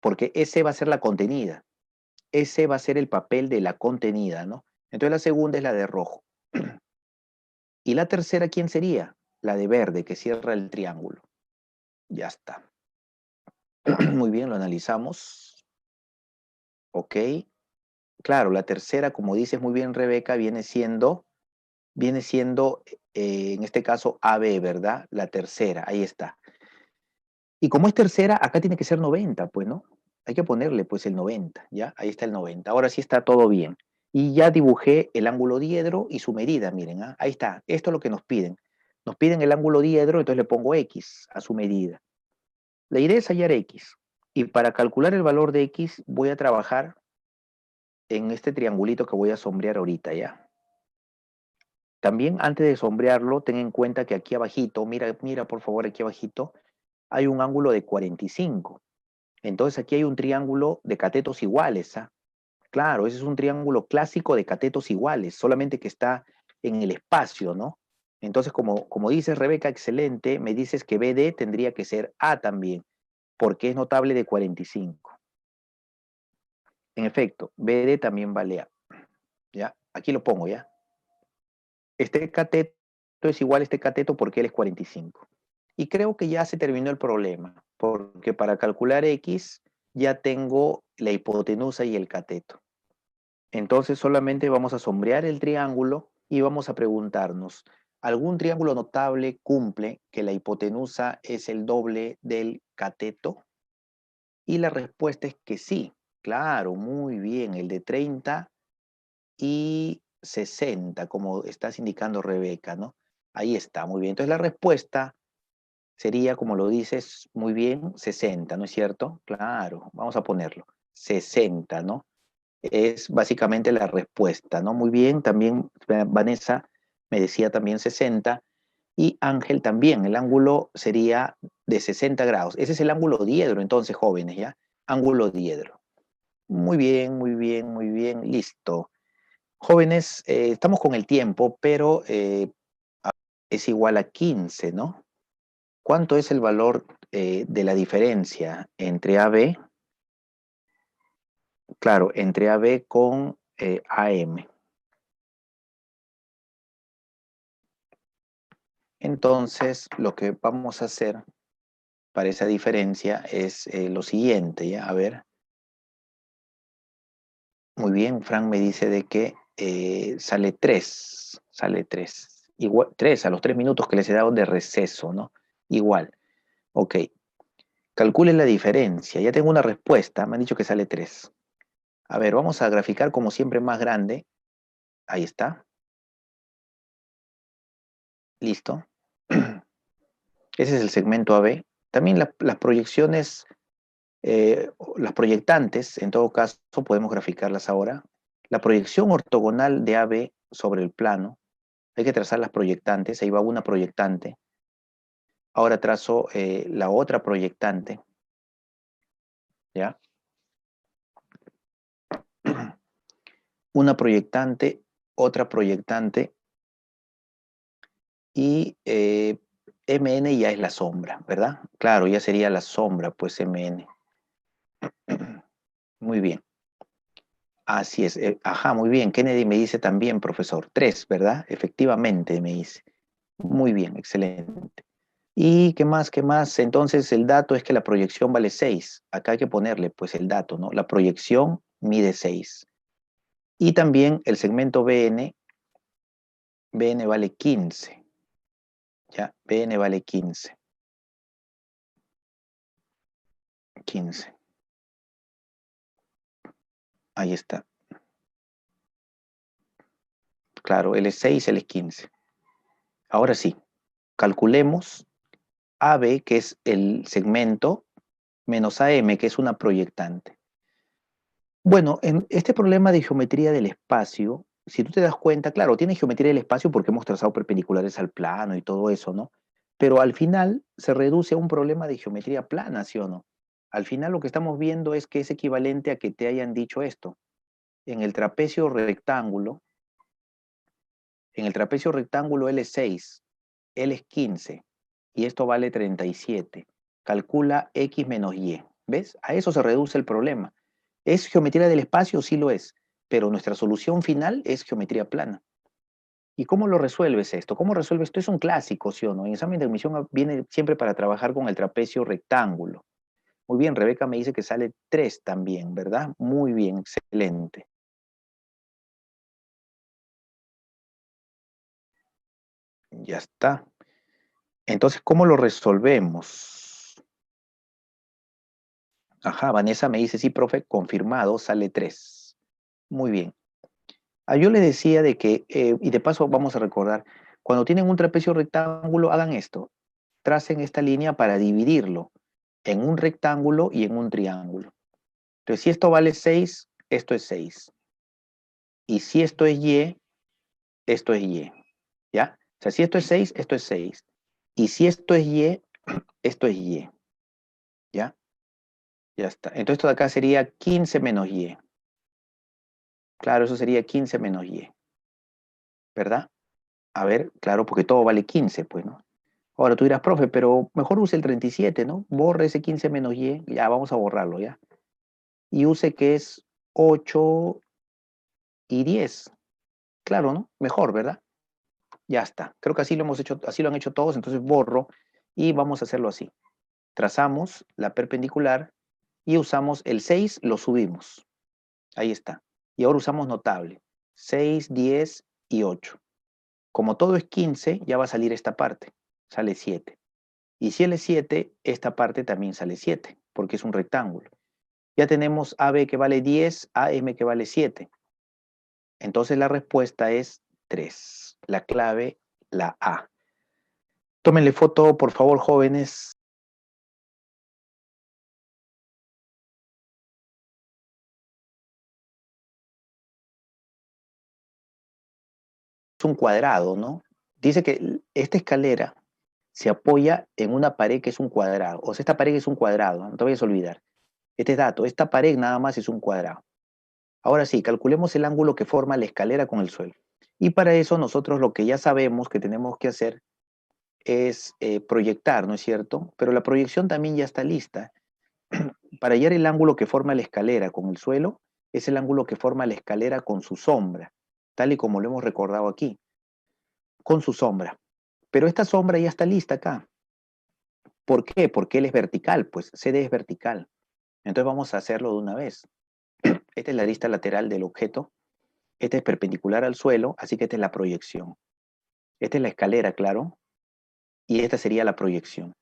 Porque ese va a ser la contenida. Ese va a ser el papel de la contenida, ¿no? Entonces la segunda es la de rojo. ¿Y la tercera quién sería? La de verde, que cierra el triángulo. Ya está. Muy bien, lo analizamos. Ok. Claro, la tercera, como dices muy bien, Rebeca, viene siendo en este caso AB, ¿verdad? La tercera, ahí está. Y como es tercera, acá tiene que ser 90, pues, ¿no? Hay que ponerle, pues, el 90, ¿ya? Ahí está el 90. Ahora sí está todo bien. Y ya dibujé el ángulo diedro y su medida, miren, ¿ah? Ahí está. Esto es lo que nos piden. Nos piden el ángulo diedro, entonces le pongo X a su medida. La idea es hallar X. Y para calcular el valor de X, voy a trabajar en este triangulito que voy a sombrear ahorita, ¿ya? También antes de sombrearlo, ten en cuenta que aquí abajito, mira, mira por favor aquí abajito, hay un ángulo de 45. Entonces aquí hay un triángulo de catetos iguales, ¿ah? Claro, ese es un triángulo clásico de catetos iguales, solamente que está en el espacio, ¿no? Entonces, como dices, Rebeca, excelente, me dices que BD tendría que ser A también, porque es notable de 45. En efecto, BD también vale A, ¿ya? Aquí lo pongo, ¿ya? Este cateto es igual a este cateto porque él es 45. Y creo que ya se terminó el problema, porque para calcular X ya tengo la hipotenusa y el cateto. Entonces solamente vamos a sombrear el triángulo y vamos a preguntarnos, ¿algún triángulo notable cumple que la hipotenusa es el doble del cateto? Y la respuesta es que sí, claro, muy bien, el de 30 y 60, como estás indicando, Rebeca, ¿no? Ahí está, muy bien. Entonces la respuesta sería, como lo dices muy bien, 60, ¿no es cierto? Claro, vamos a ponerlo, 60, ¿no? Es básicamente la respuesta, ¿no? Muy bien, también Vanessa me decía también 60 y Ángel también, el ángulo sería de 60 grados. Ese es el ángulo diedro, entonces, jóvenes, ¿ya? Ángulo diedro. Muy bien, muy bien, muy bien, listo. Jóvenes, estamos con el tiempo, pero es igual a 15, ¿no? ¿Cuánto es el valor de la diferencia entre AB? Claro, entre AB con AM. Entonces, lo que vamos a hacer para esa diferencia es lo siguiente, ¿ya? A ver, muy bien, Frank me dice de que sale 3, sale 3. Igual, 3 a los 3 minutos que les he dado de receso, ¿no? Igual, ok. Calculen la diferencia, ya tengo una respuesta, me han dicho que sale 3. A ver, vamos a graficar como siempre más grande. Ahí está, listo. Ese es el segmento AB. También las proyecciones, las proyectantes, en todo caso, podemos graficarlas ahora. La proyección ortogonal de AB sobre el plano, hay que trazar las proyectantes, ahí va una proyectante. Ahora trazo la otra proyectante, ¿ya? Una proyectante, otra proyectante, y MN ya es la sombra, ¿verdad? Claro, ya sería la sombra, pues MN. Muy bien. Así es. Ajá, muy bien. Kennedy me dice también, profesor. 3, ¿verdad? Efectivamente, me dice. Muy bien, excelente. ¿Y qué más? ¿Qué más? Entonces el dato es que la proyección vale 6. Acá hay que ponerle pues el dato, ¿no? La proyección mide 6. Y también el segmento BN, BN vale 15. ¿Ya? BN vale 15. 15. Ahí está. Claro, él es 6, él es 15. Ahora sí, calculemos AB, que es el segmento, menos AM, que es una proyectante. Bueno, en este problema de geometría del espacio, si tú te das cuenta, claro, tiene geometría del espacio porque hemos trazado perpendiculares al plano y todo eso, ¿no? Pero al final se reduce a un problema de geometría plana, ¿sí o no? Al final lo que estamos viendo es que es equivalente a que te hayan dicho esto. En el trapecio rectángulo, en el trapecio rectángulo L es 6, L es 15 y esto vale 37. Calcula X menos Y. ¿Ves? A eso se reduce el problema. ¿Es geometría del espacio? Sí lo es, pero nuestra solución final es geometría plana. ¿Y cómo lo resuelves esto? ¿Cómo resuelves esto? Es un clásico, ¿sí o no? En examen de admisión viene siempre para trabajar con el trapecio rectángulo. Muy bien, Rebeca me dice que sale 3 también, ¿verdad? Muy bien, excelente. Ya está. Entonces, ¿cómo lo resolvemos? Ajá, Vanessa me dice, sí, profe, confirmado, sale 3. Muy bien. Yo le decía de que, y de paso vamos a recordar, cuando tienen un trapecio rectángulo, hagan esto. Tracen esta línea para dividirlo en un rectángulo y en un triángulo. Entonces, si esto vale 6, esto es 6. Y si esto es Y, esto es Y. ¿Ya? O sea, si esto es 6, esto es 6. Y si esto es Y, esto es Y. ¿Ya? Ya está. Entonces, esto de acá sería 15 menos Y. Claro, eso sería 15 menos Y. ¿Verdad? A ver, claro, porque todo vale 15, pues, ¿no? Ahora tú dirás, profe, pero mejor use el 37, ¿no? Borre ese 15 menos Y, ya vamos a borrarlo, ¿ya? Y use que es 8 y 10. Claro, ¿no? Mejor, ¿verdad? Ya está. Creo que así lo hemos hecho, así lo han hecho todos, entonces borro y vamos a hacerlo así. Trazamos la perpendicular y usamos el 6, lo subimos. Ahí está. Y ahora usamos notable. 6, 10 y 8. Como todo es 15, ya va a salir esta parte. Sale 7. Y si L es 7, esta parte también sale 7, porque es un rectángulo. Ya tenemos AB que vale 10, AM que vale 7. Entonces la respuesta es 3. La clave, la A. Tómenle foto, por favor, jóvenes. Es un cuadrado, ¿no? Dice que esta escalera se apoya en una pared que es un cuadrado. O sea, esta pared es un cuadrado, no te vayas a olvidar. Este dato, esta pared nada más es un cuadrado. Ahora sí, calculemos el ángulo que forma la escalera con el suelo. Y para eso nosotros lo que ya sabemos que tenemos que hacer es proyectar, ¿no es cierto? Pero la proyección también ya está lista. Para hallar el ángulo que forma la escalera con el suelo, es el ángulo que forma la escalera con su sombra, tal y como lo hemos recordado aquí, con su sombra. Pero esta sombra ya está lista acá. ¿Por qué? Porque él es vertical, pues CD es vertical. Entonces vamos a hacerlo de una vez. Esta es la arista lateral del objeto, esta es perpendicular al suelo, así que esta es la proyección. Esta es la escalera, claro, y esta sería la proyección.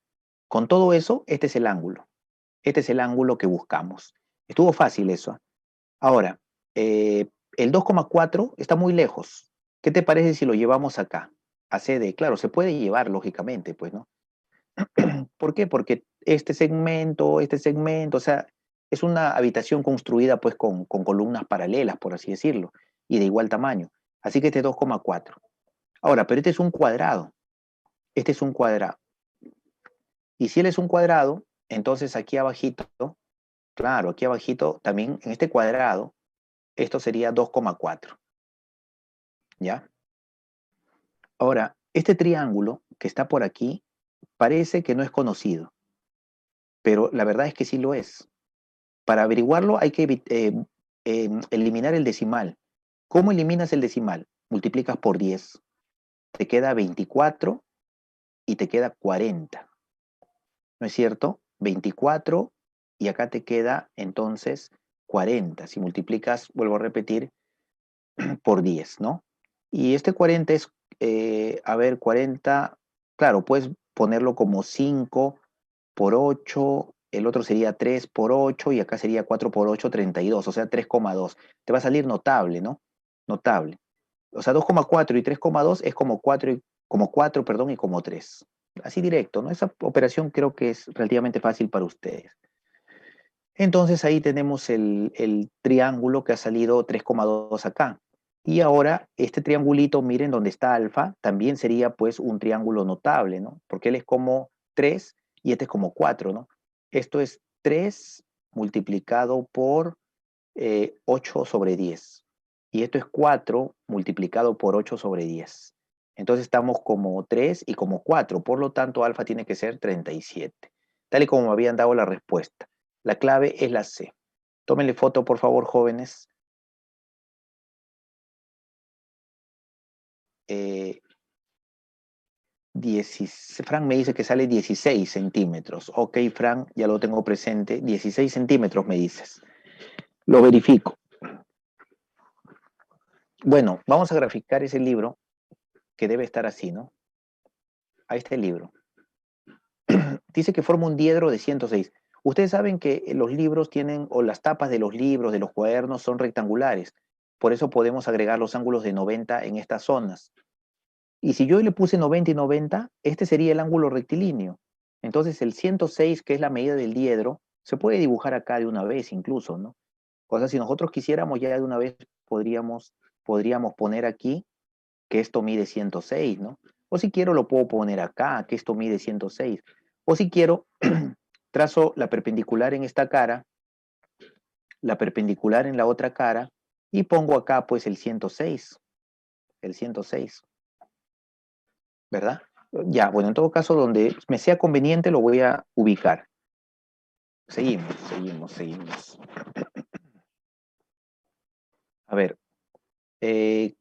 Con todo eso, este es el ángulo. Este es el ángulo que buscamos. Estuvo fácil eso. Ahora, el 2,4 está muy lejos. ¿Qué te parece si lo llevamos acá? A CD. Claro, se puede llevar, lógicamente, pues, ¿no? ¿Por qué? Porque este segmento, o sea, es una habitación construida pues con columnas paralelas, por así decirlo, y de igual tamaño. Así que este es 2,4. Ahora, pero este es un cuadrado. Este es un cuadrado. Y si él es un cuadrado, entonces aquí abajito, claro, aquí abajito también en este cuadrado, esto sería 2,4. ¿Ya? Ahora, este triángulo que está por aquí parece que no es conocido, pero la verdad es que sí lo es. Para averiguarlo hay que eliminar el decimal. ¿Cómo eliminas el decimal? Multiplicas por 10. Te queda 24 y te queda 40. ¿No es cierto? 24 y acá te queda entonces 40. Si multiplicas, vuelvo a repetir, por 10, ¿no? Y este 40 es, a ver, 40, claro, puedes ponerlo como 5 por 8, el otro sería 3 por 8 y acá sería 4 por 8, 32, o sea, 3,2. Te va a salir notable, ¿no? Notable. O sea, 2,4 y 3,2 es como 4, como 4, perdón, y como 3. Así directo, ¿no? Esa operación creo que es relativamente fácil para ustedes. Entonces ahí tenemos el triángulo que ha salido 3,2 acá. Y ahora este triangulito, miren donde está alfa, también sería pues un triángulo notable, ¿no? Porque él es como 3 y este es como 4, ¿no? Esto es 3 multiplicado por 8 sobre 10. Y esto es 4 multiplicado por 8 sobre 10. Entonces estamos como 3 y como 4. Por lo tanto, alfa tiene que ser 37. Tal y como me habían dado la respuesta. La clave es la C. Tómenle foto, por favor, jóvenes. Eh, Frank me dice que sale 16 centímetros. Ok, Frank, ya lo tengo presente. 16 centímetros me dices. Lo verifico. Bueno, vamos a graficar ese libro que debe estar así, ¿no? Ahí está el libro. Dice que forma un diedro de 106. Ustedes saben que los libros tienen, o las tapas de los libros, de los cuadernos, son rectangulares. Por eso podemos agregar los ángulos de 90 en estas zonas. Y si yo le puse 90 y 90, este sería el ángulo rectilíneo. Entonces el 106, que es la medida del diedro, se puede dibujar acá de una vez incluso, ¿no? O sea, si nosotros quisiéramos ya de una vez, podríamos poner aquí que esto mide 106, ¿no? O si quiero lo puedo poner acá, que esto mide 106. O si quiero, trazo la perpendicular en esta cara, la perpendicular en la otra cara, y pongo acá pues el 106, ¿verdad? Ya, bueno, en todo caso, donde me sea conveniente lo voy a ubicar. Seguimos. A ver, eh,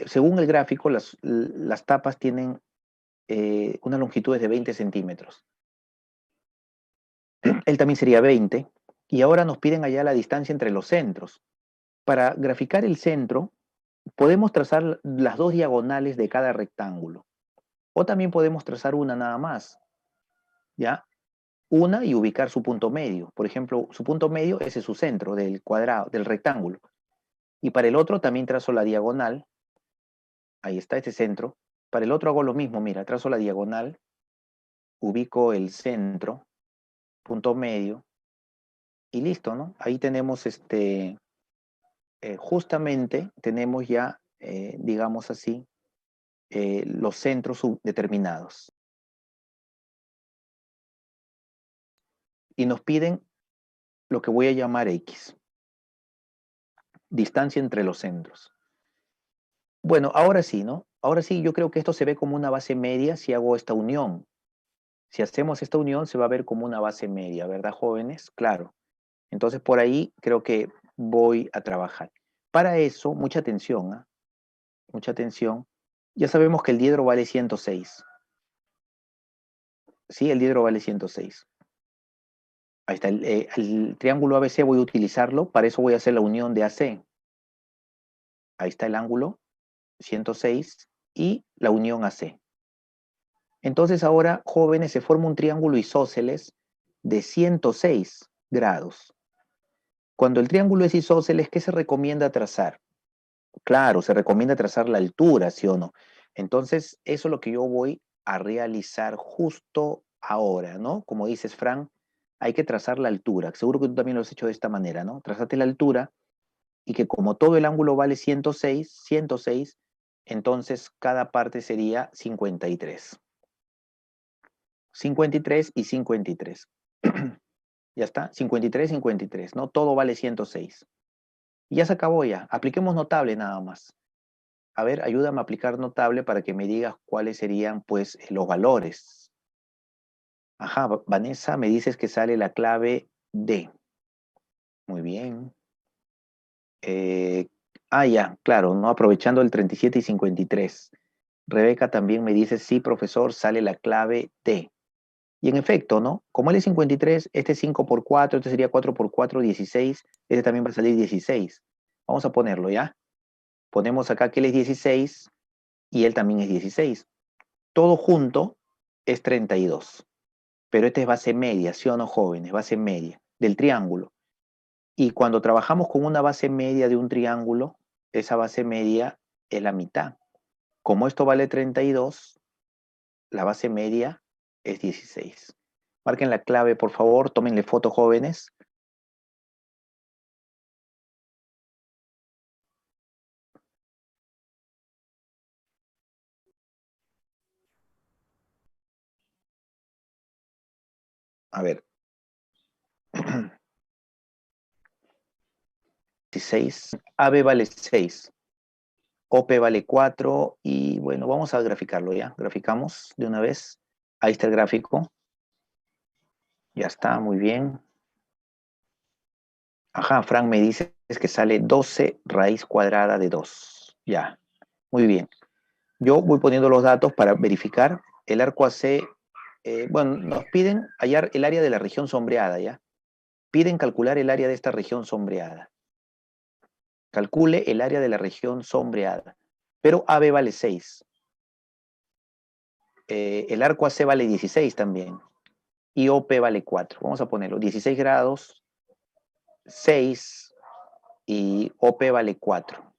según el gráfico, las tapas tienen unas longitudes de 20 centímetros. Él también sería 20. Y ahora nos piden allá la distancia entre los centros. Para graficar el centro, podemos trazar las dos diagonales de cada rectángulo. O también podemos trazar una nada más, ¿ya? Una y ubicar su punto medio. Por ejemplo, su punto medio ese es su centro del cuadrado, del rectángulo. Y para el otro también trazo la diagonal. Ahí está este centro. Para el otro hago lo mismo, mira, trazo la diagonal, ubico el centro, punto medio, y listo, ¿no? Ahí tenemos justamente tenemos ya, digamos así, los centros determinados. Y nos piden lo que voy a llamar X, distancia entre los centros. Bueno, ahora sí, ¿no? Ahora sí, yo creo que esto se ve como una base media si hago esta unión. Si hacemos esta unión, se va a ver como una base media, ¿verdad, jóvenes? Claro. Entonces, por ahí creo que voy a trabajar. Para eso, mucha atención, ¿ah? Mucha atención. Ya sabemos que el diedro vale 106. Sí, el diedro vale 106. Ahí está. El triángulo ABC voy a utilizarlo. Para eso voy a hacer la unión de AC. Ahí está el ángulo 106 y la unión AC. Entonces ahora, jóvenes, se forma un triángulo isósceles de 106 grados. Cuando el triángulo es isósceles, ¿qué se recomienda trazar? Claro, se recomienda trazar la altura, ¿sí o no? Entonces, eso es lo que yo voy a realizar justo ahora, ¿no? Como dices, Fran, hay que trazar la altura. Seguro que tú también lo has hecho de esta manera, ¿no? Trazate la altura y que como todo el ángulo vale 106, entonces cada parte sería 53. 53 y 53. Ya está, 53, 53, ¿no? Todo vale 106. Y ya se acabó ya. Apliquemos notable nada más. A ver, ayúdame a aplicar notable para que me digas cuáles serían, pues, los valores. Ajá, Vanessa, me dices que sale la clave D. Muy bien. Eh, ya, claro, ¿no? Aprovechando el 37 y 53. Rebeca también me dice, sí, profesor, sale la clave D. Y en efecto, ¿no? Como él es 53, este es 5 por 4, este sería 4 por 4, 16. Este también va a salir 16. Vamos a ponerlo, ¿ya? Ponemos acá que él es 16 y él también es 16. Todo junto es 32. Pero esta es base media, ¿sí o no, jóvenes? Base media del triángulo. Y cuando trabajamos con una base media de un triángulo, esa base media es la mitad. Como esto vale 32, la base media es 16. Marquen la clave, por favor, tómenle foto, jóvenes. A ver. 16. AB vale 6. OP vale 4. Y bueno, vamos a graficarlo ya. Graficamos de una vez. Ahí está el gráfico. Ya está, muy bien. Ajá, Frank me dice que sale 12 raíz cuadrada de 2. Ya, muy bien. Yo voy poniendo los datos para verificar. El arco AC, bueno, nos piden hallar el área de la región sombreada, ¿ya? Piden calcular el área de esta región sombreada. Calcule el área de la región sombreada. Pero AB vale 6. El arco AC vale 16 también. Y OP vale 4. Vamos a ponerlo. 16 grados, 6 y OP vale 4.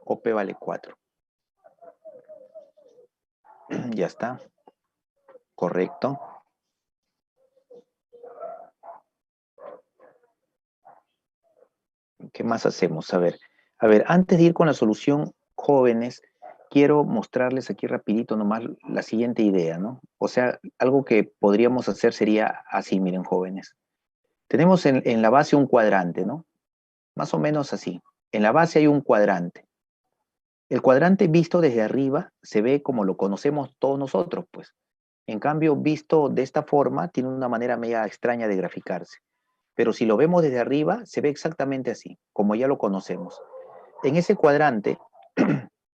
OP vale 4. Ya está. Correcto. ¿Qué más hacemos? A ver, antes de ir con la solución, jóvenes, quiero mostrarles aquí rapidito nomás la siguiente idea, ¿no? O sea, algo que podríamos hacer sería así, miren, jóvenes. Tenemos en la base un cuadrante, ¿no? Más o menos así. En la base hay un cuadrante. El cuadrante visto desde arriba se ve como lo conocemos todos nosotros, pues. En cambio, visto de esta forma, tiene una manera media extraña de graficarse. Pero si lo vemos desde arriba, se ve exactamente así, como ya lo conocemos. En ese cuadrante,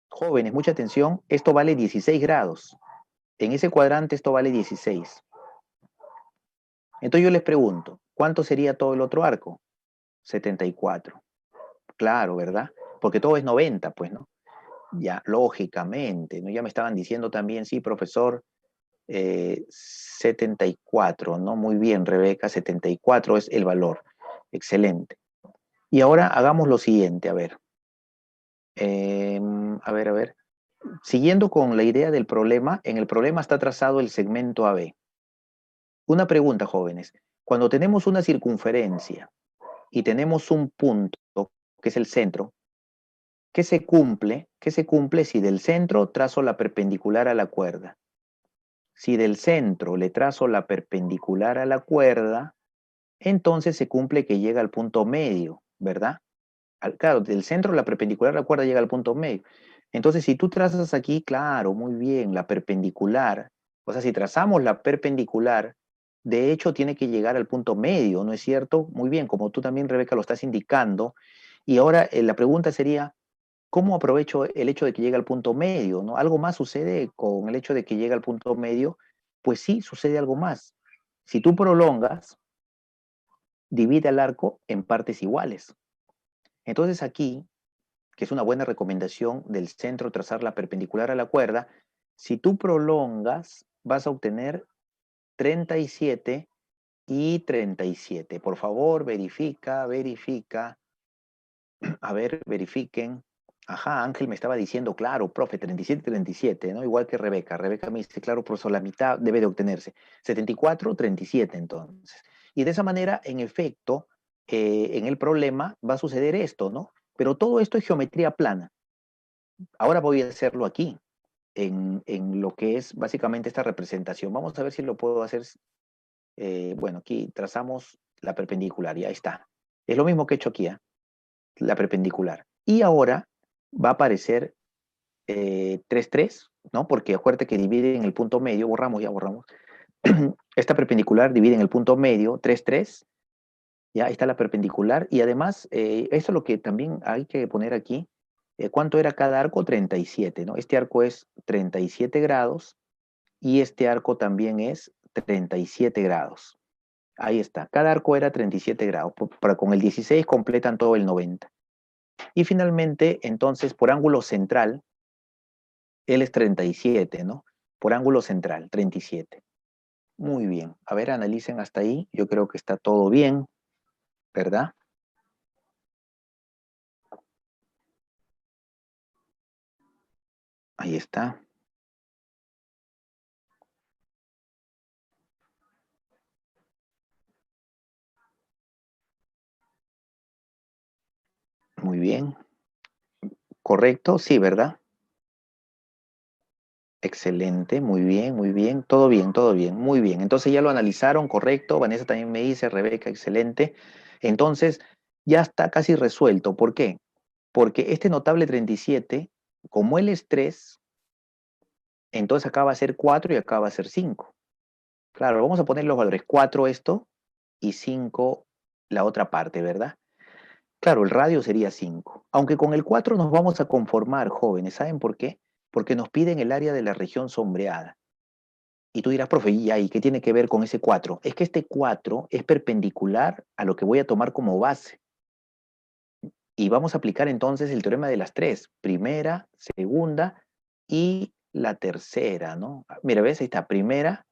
jóvenes, mucha atención, esto vale 16 grados. En ese cuadrante esto vale 16. Entonces yo les pregunto, ¿cuánto sería todo el otro arco? 74. Claro, ¿verdad? Porque todo es 90, pues, ¿no? Ya, lógicamente, ¿no? Ya me estaban diciendo también, sí, profesor, 74, ¿no? Muy bien, Rebeca, 74 es el valor. Excelente. Y ahora hagamos lo siguiente, a ver. A ver. Siguiendo con la idea del problema, en el problema está trazado el segmento AB. Una pregunta, jóvenes. Cuando tenemos una circunferencia y tenemos un punto, que es el centro, ¿qué se cumple? ¿Qué se cumple si del centro trazo la perpendicular a la cuerda? Si del centro le trazo la perpendicular a la cuerda, entonces se cumple que llega al punto medio, ¿verdad? Claro, del centro la perpendicular a la cuerda llega al punto medio. Entonces, si tú trazas aquí, claro, muy bien, la perpendicular, o sea, si trazamos la perpendicular, de hecho tiene que llegar al punto medio, ¿no es cierto? Muy bien, como tú también, Rebeca, lo estás indicando. Y ahora la pregunta sería, ¿cómo aprovecho el hecho de que llegue al punto medio, ¿no? ¿Algo más sucede con el hecho de que llegue al punto medio? Pues sí, sucede algo más. Si tú prolongas, divide el arco en partes iguales. Entonces aquí, que es una buena recomendación del centro trazar la perpendicular a la cuerda, si tú prolongas, vas a obtener 37 y 37. Por favor, verifica, verifica. A ver, verifiquen. Ajá, Ángel me estaba diciendo, claro, profe, 37 y 37, ¿no? Igual que Rebeca. Rebeca me dice, claro, profesor, la mitad debe de obtenerse. 74, 37, entonces. Y de esa manera, en efecto, en el problema va a suceder esto, ¿no? Pero todo esto es geometría plana. Ahora voy a hacerlo aquí, en lo que es básicamente esta representación. Vamos a ver si lo puedo hacer. Bueno, aquí trazamos la perpendicular y ahí está. Es lo mismo que he hecho aquí, ¿eh? La perpendicular. Y ahora va a aparecer 3, 3, ¿no? Porque acuérdate que divide en el punto medio, borramos, ya borramos. Esta perpendicular divide en el punto medio, 3, 3, ya ahí está la perpendicular. Y además, eso es lo que también hay que poner aquí. ¿Cuánto era cada arco? 37, ¿no? Este arco es 37 grados y este arco también es 37 grados. Ahí está, cada arco era 37 grados, para con el 16 completan todo el 90. Y finalmente, entonces, por ángulo central, él es 37, ¿no? Por ángulo central, 37. Muy bien. A ver, analicen hasta ahí. Yo creo que está todo bien, ¿verdad? Ahí está. Muy bien. ¿Correcto? Sí, ¿verdad? Excelente, muy bien, muy bien. Todo bien, todo bien. Muy bien. Entonces ya lo analizaron, correcto. Vanessa también me dice, Rebeca, excelente. Entonces, ya está casi resuelto. ¿Por qué? Porque este notable 37, como él es 3, entonces acá va a ser 4 y acá va a ser 5. Claro, vamos a poner los valores 4 esto y 5 la otra parte, ¿verdad? Claro, el radio sería 5. Aunque con el 4 nos vamos a conformar, jóvenes. ¿Saben por qué? Porque nos piden el área de la región sombreada. Y tú dirás, profe, ¿y ahí qué tiene que ver con ese 4? Es que este 4 es perpendicular a lo que voy a tomar como base. Y vamos a aplicar entonces el teorema de las tres, primera, segunda y la tercera, ¿no? Mira, ¿ves? Ahí está, primera,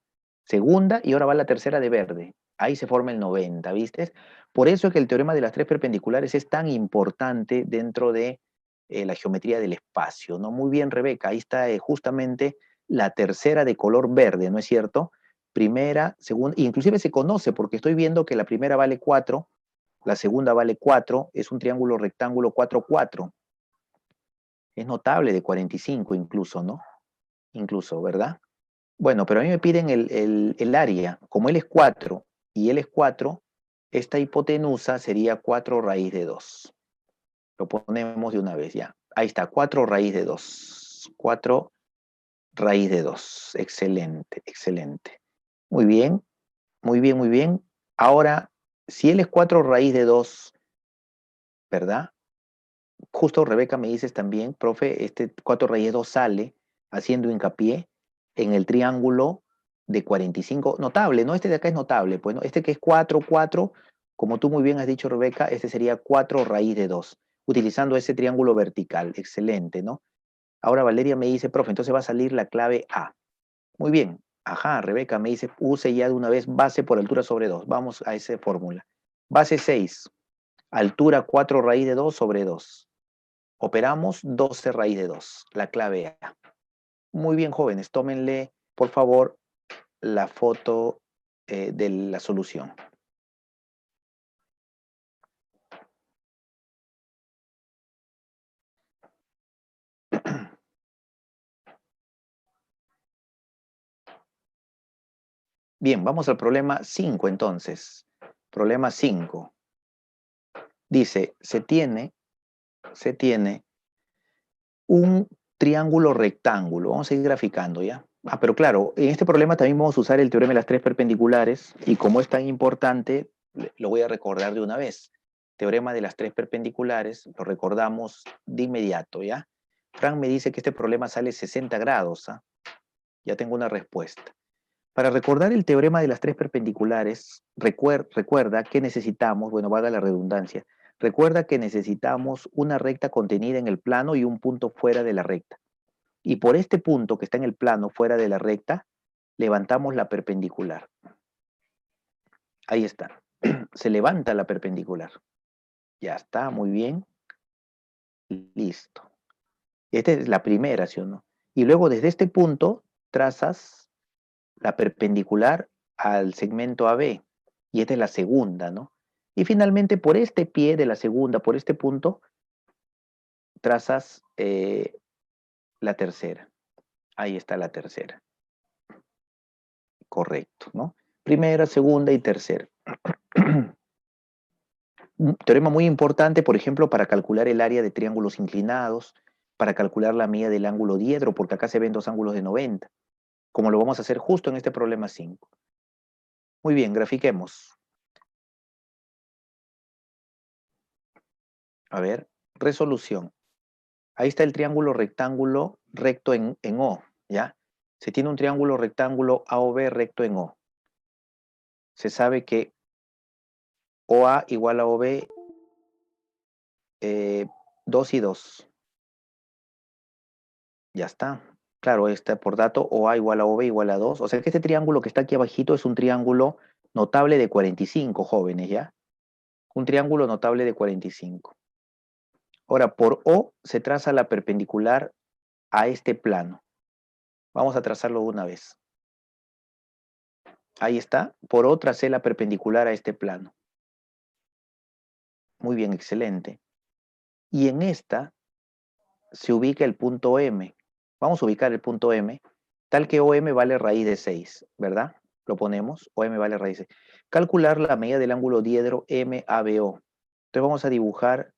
segunda y ahora va la tercera de verde. Ahí se forma el 90, ¿viste? Por eso es que el teorema de las tres perpendiculares es tan importante dentro de la geometría del espacio, ¿no? Muy bien, Rebeca, ahí está justamente la tercera de color verde, ¿no es cierto? Primera, segunda, inclusive se conoce porque estoy viendo que la primera vale 4, la segunda vale 4, es un triángulo rectángulo 4, 4. Es notable de 45 incluso, ¿no? Incluso, ¿verdad? Bueno, pero a mí me piden el área. Como él es 4 y él es 4, esta hipotenusa sería 4 raíz de 2. Lo ponemos de una vez ya. Ahí está, 4 raíz de 2. 4 raíz de 2. Excelente, excelente. Muy bien, muy bien, muy bien. Ahora, si él es 4 raíz de 2, ¿verdad? Justo Rebeca me dices también, profe, este 4 raíz de 2 sale haciendo hincapié en el triángulo de 45, notable, ¿no? Este de acá es notable, pues, ¿no? Este que es 4, 4, como tú muy bien has dicho, Rebeca, este sería 4 raíz de 2, utilizando ese triángulo vertical, excelente, ¿no? Ahora Valeria me dice, profe, entonces va a salir la clave A. Muy bien, ajá, Rebeca me dice, use ya de una vez base por altura sobre 2, vamos a esa fórmula. Base 6, altura 4 raíz de 2 sobre 2. Operamos 12 raíz de 2, la clave A. Muy bien, jóvenes, tómenle, por favor, la foto de la solución. Bien, vamos al problema 5 entonces. Problema 5. Dice, se tiene un triángulo rectángulo. Vamos a ir graficando, ¿ya? Ah, pero claro, en este problema también vamos a usar el teorema de las tres perpendiculares, y como es tan importante, lo voy a recordar de una vez. Teorema de las tres perpendiculares, lo recordamos de inmediato, ¿ya? Frank me dice que este problema sale 60 grados, ¿ah? Ya tengo una respuesta. Para recordar el teorema de las tres perpendiculares, recuerda que necesitamos, bueno, valga la redundancia, recuerda que necesitamos una recta contenida en el plano y un punto fuera de la recta. Y por este punto que está en el plano fuera de la recta, levantamos la perpendicular. Ahí está. Se levanta la perpendicular. Ya está, muy bien. Listo. Esta es la primera, ¿sí o no? Y luego desde este punto trazas la perpendicular al segmento AB. Y esta es la segunda, ¿no? Y finalmente por este pie de la segunda, por este punto, trazas la tercera. Ahí está la tercera. Correcto, ¿no? Primera, segunda y tercera. Un teorema muy importante, por ejemplo, para calcular el área de triángulos inclinados, para calcular la medida del ángulo diedro, porque acá se ven dos ángulos de 90, como lo vamos a hacer justo en este problema 5. Muy bien, grafiquemos. A ver, resolución. Ahí está el triángulo rectángulo recto en O, ¿ya? Se tiene un triángulo rectángulo AOB recto en O. Se sabe que OA igual a OB 2 y 2. Ya está. Claro, está por dato OA igual a OB igual a 2. O sea que este triángulo que está aquí abajito es un triángulo notable de 45, jóvenes, ¿ya? Un triángulo notable de 45. Ahora, por O se traza la perpendicular a este plano. Vamos a trazarlo una vez. Ahí está. Por O tracé la perpendicular a este plano. Muy bien, excelente. Y en esta se ubica el punto M. Vamos a ubicar el punto M, tal que OM vale raíz de 6, ¿verdad? Lo ponemos, OM vale raíz de 6. Calcular la medida del ángulo diedro MABO. Entonces vamos a dibujar,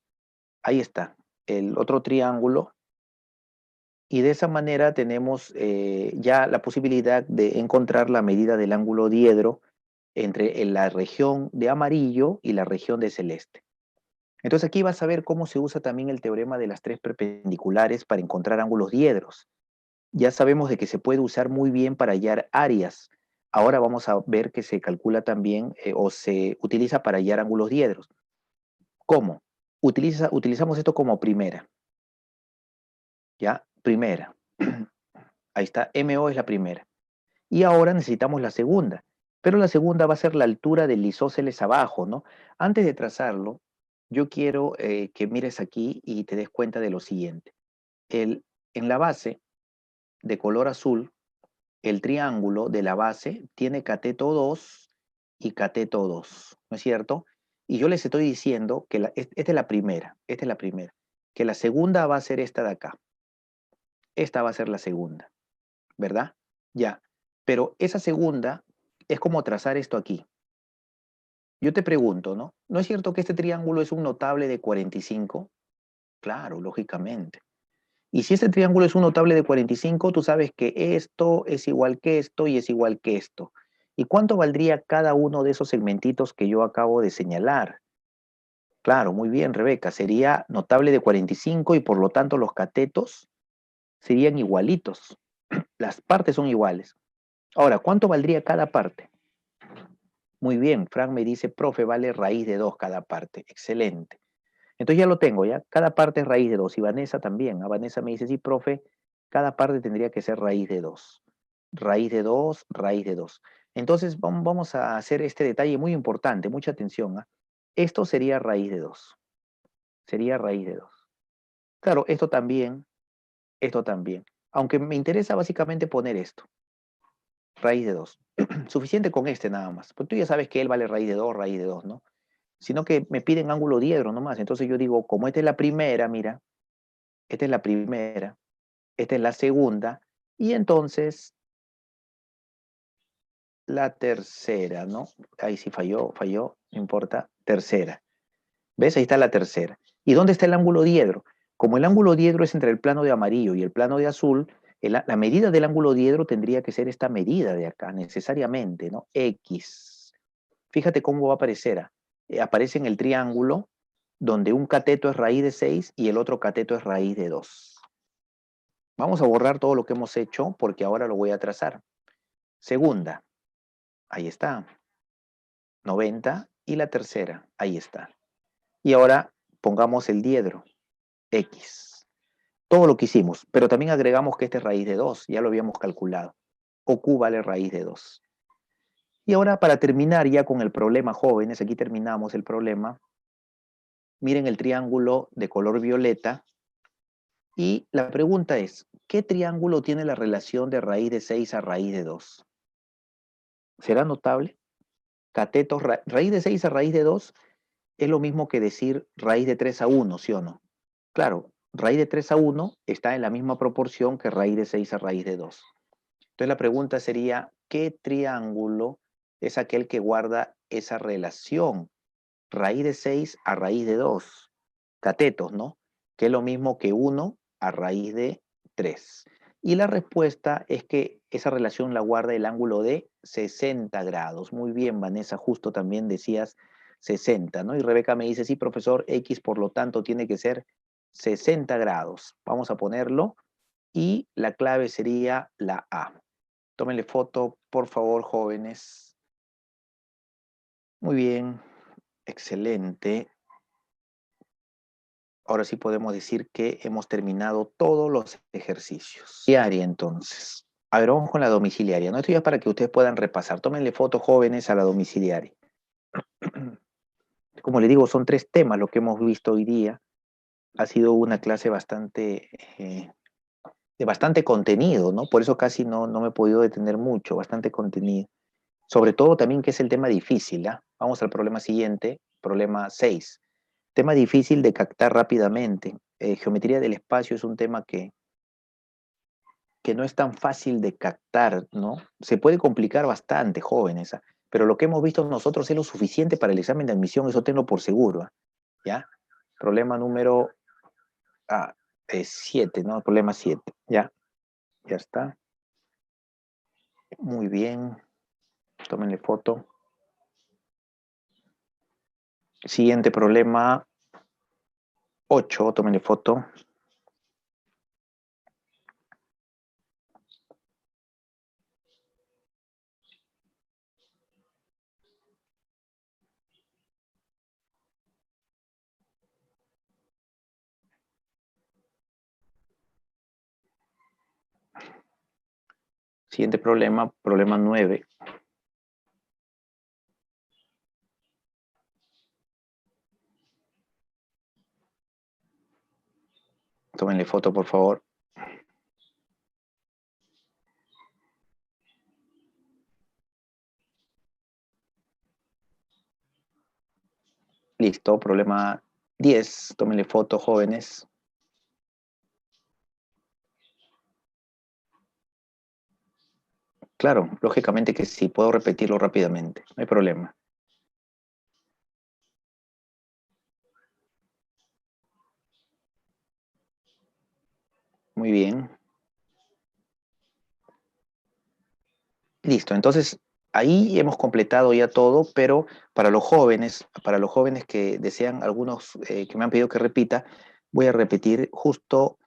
ahí está, el otro triángulo, y de esa manera tenemos ya la posibilidad de encontrar la medida del ángulo diedro entre la región de amarillo y la región de celeste. Entonces aquí vas a ver cómo se usa también el teorema de las tres perpendiculares para encontrar ángulos diedros. Ya sabemos de que se puede usar muy bien para hallar áreas. Ahora vamos a ver que se calcula también o se utiliza para hallar ángulos diedros. ¿Cómo? Utilizamos esto como primera. ¿Ya? Primera. Ahí está, MO es la primera. Y ahora necesitamos la segunda. Pero la segunda va a ser la altura del isósceles abajo, ¿no? Antes de trazarlo, yo quiero que mires aquí y te des cuenta de lo siguiente. En la base de color azul, el triángulo de la base tiene cateto 2 y cateto 2, ¿no es cierto? Y yo les estoy diciendo que esta es la primera, que la segunda va a ser esta de acá. Esta va a ser la segunda, ¿verdad? Ya, pero esa segunda es como trazar esto aquí. Yo te pregunto, ¿no? ¿No es cierto que este triángulo es un notable de 45? Claro, lógicamente. Y si este triángulo es un notable de 45, tú sabes que esto es igual que esto y es igual que esto. ¿Y cuánto valdría cada uno de esos segmentitos que yo acabo de señalar? Claro, muy bien, Rebeca. Sería notable de 45 y por lo tanto los catetos serían igualitos. Las partes son iguales. Ahora, ¿cuánto valdría cada parte? Muy bien, Frank me dice, profe, vale raíz de 2 cada parte. Excelente. Entonces ya lo tengo, ¿ya? Cada parte es raíz de 2. Y Vanessa también. A Vanessa me dice, sí, profe, cada parte tendría que ser raíz de 2. Raíz de 2, raíz de 2. Entonces vamos a hacer este detalle muy importante, mucha atención, ¿ah? Esto sería raíz de 2. Sería raíz de 2. Claro, esto también, esto también. Aunque me interesa básicamente poner esto, raíz de 2. Suficiente con este nada más. Pues tú ya sabes que él vale raíz de 2, ¿no? Sino que me piden ángulo diedro nomás. Entonces yo digo, como esta es la primera, mira, esta es la primera, esta es la segunda, y entonces la tercera, ¿no? Ahí sí falló, no importa, tercera. ¿Ves? Ahí está la tercera. ¿Y dónde está el ángulo diedro? Como el ángulo diedro es entre el plano de amarillo y el plano de azul, la medida del ángulo diedro tendría que ser esta medida de acá, necesariamente, ¿no? X. Fíjate cómo va a aparecer. Aparece en el triángulo donde un cateto es raíz de 6 y el otro cateto es raíz de 2. Vamos a borrar todo lo que hemos hecho porque ahora lo voy a trazar. Segunda, ahí está. 90 y la tercera, ahí está. Y ahora pongamos el diedro, X. Todo lo que hicimos, pero también agregamos que este es raíz de 2, ya lo habíamos calculado. O Q vale raíz de 2. Y ahora para terminar ya con el problema, jóvenes, aquí terminamos el problema. Miren el triángulo de color violeta. Y la pregunta es, ¿qué triángulo tiene la relación de raíz de 6 a raíz de 2? ¿Será notable? Catetos, raíz de 6 a raíz de 2 es lo mismo que decir raíz de 3 a 1, ¿sí o no? Claro, raíz de 3 a 1 está en la misma proporción que raíz de 6 a raíz de 2. Entonces la pregunta sería, ¿qué triángulo es aquel que guarda esa relación? Raíz de 6 a raíz de 2. Catetos, ¿no? Que es lo mismo que 1 a raíz de 3. Y la respuesta es que esa relación la guarda el ángulo de 60 grados. Muy bien, Vanessa, justo también decías 60, ¿no? Y Rebeca me dice, sí, profesor, X por lo tanto tiene que ser 60 grados. Vamos a ponerlo y la clave sería la A. Tómenle foto, por favor, jóvenes. Muy bien, excelente. Ahora sí podemos decir que hemos terminado todos los ejercicios. Diaria, entonces. A ver, vamos con la domiciliaria. No, esto ya es para que ustedes puedan repasar. Tómenle fotos jóvenes a la domiciliaria. Como les digo, son 3 temas lo que hemos visto hoy día. Ha sido una clase de bastante contenido, ¿no? Por eso casi no me he podido detener mucho, bastante contenido. Sobre todo también que es el tema difícil, ¿ah? Vamos al problema siguiente, problema 6. Tema difícil de captar rápidamente. Geometría del espacio es un tema que no es tan fácil de captar, ¿no? Se puede complicar bastante, jóvenes, ¿ah? Pero lo que hemos visto nosotros es lo suficiente para el examen de admisión, eso tenlo por seguro, ¿ah? ¿Ya? Problema número 7, ¿no? Problema 7, ¿ya? Ya está. Muy bien. Tómenle foto. Siguiente problema 8, tómenle foto. Siguiente problema, problema 9. Tómenle foto, por favor. Listo, problema 10. Tómenle foto, jóvenes. Claro, lógicamente que sí, puedo repetirlo rápidamente, no hay problema. Muy bien. Listo, entonces ahí hemos completado ya todo, pero para los jóvenes que desean algunos, que me han pedido que repita, voy a repetir justo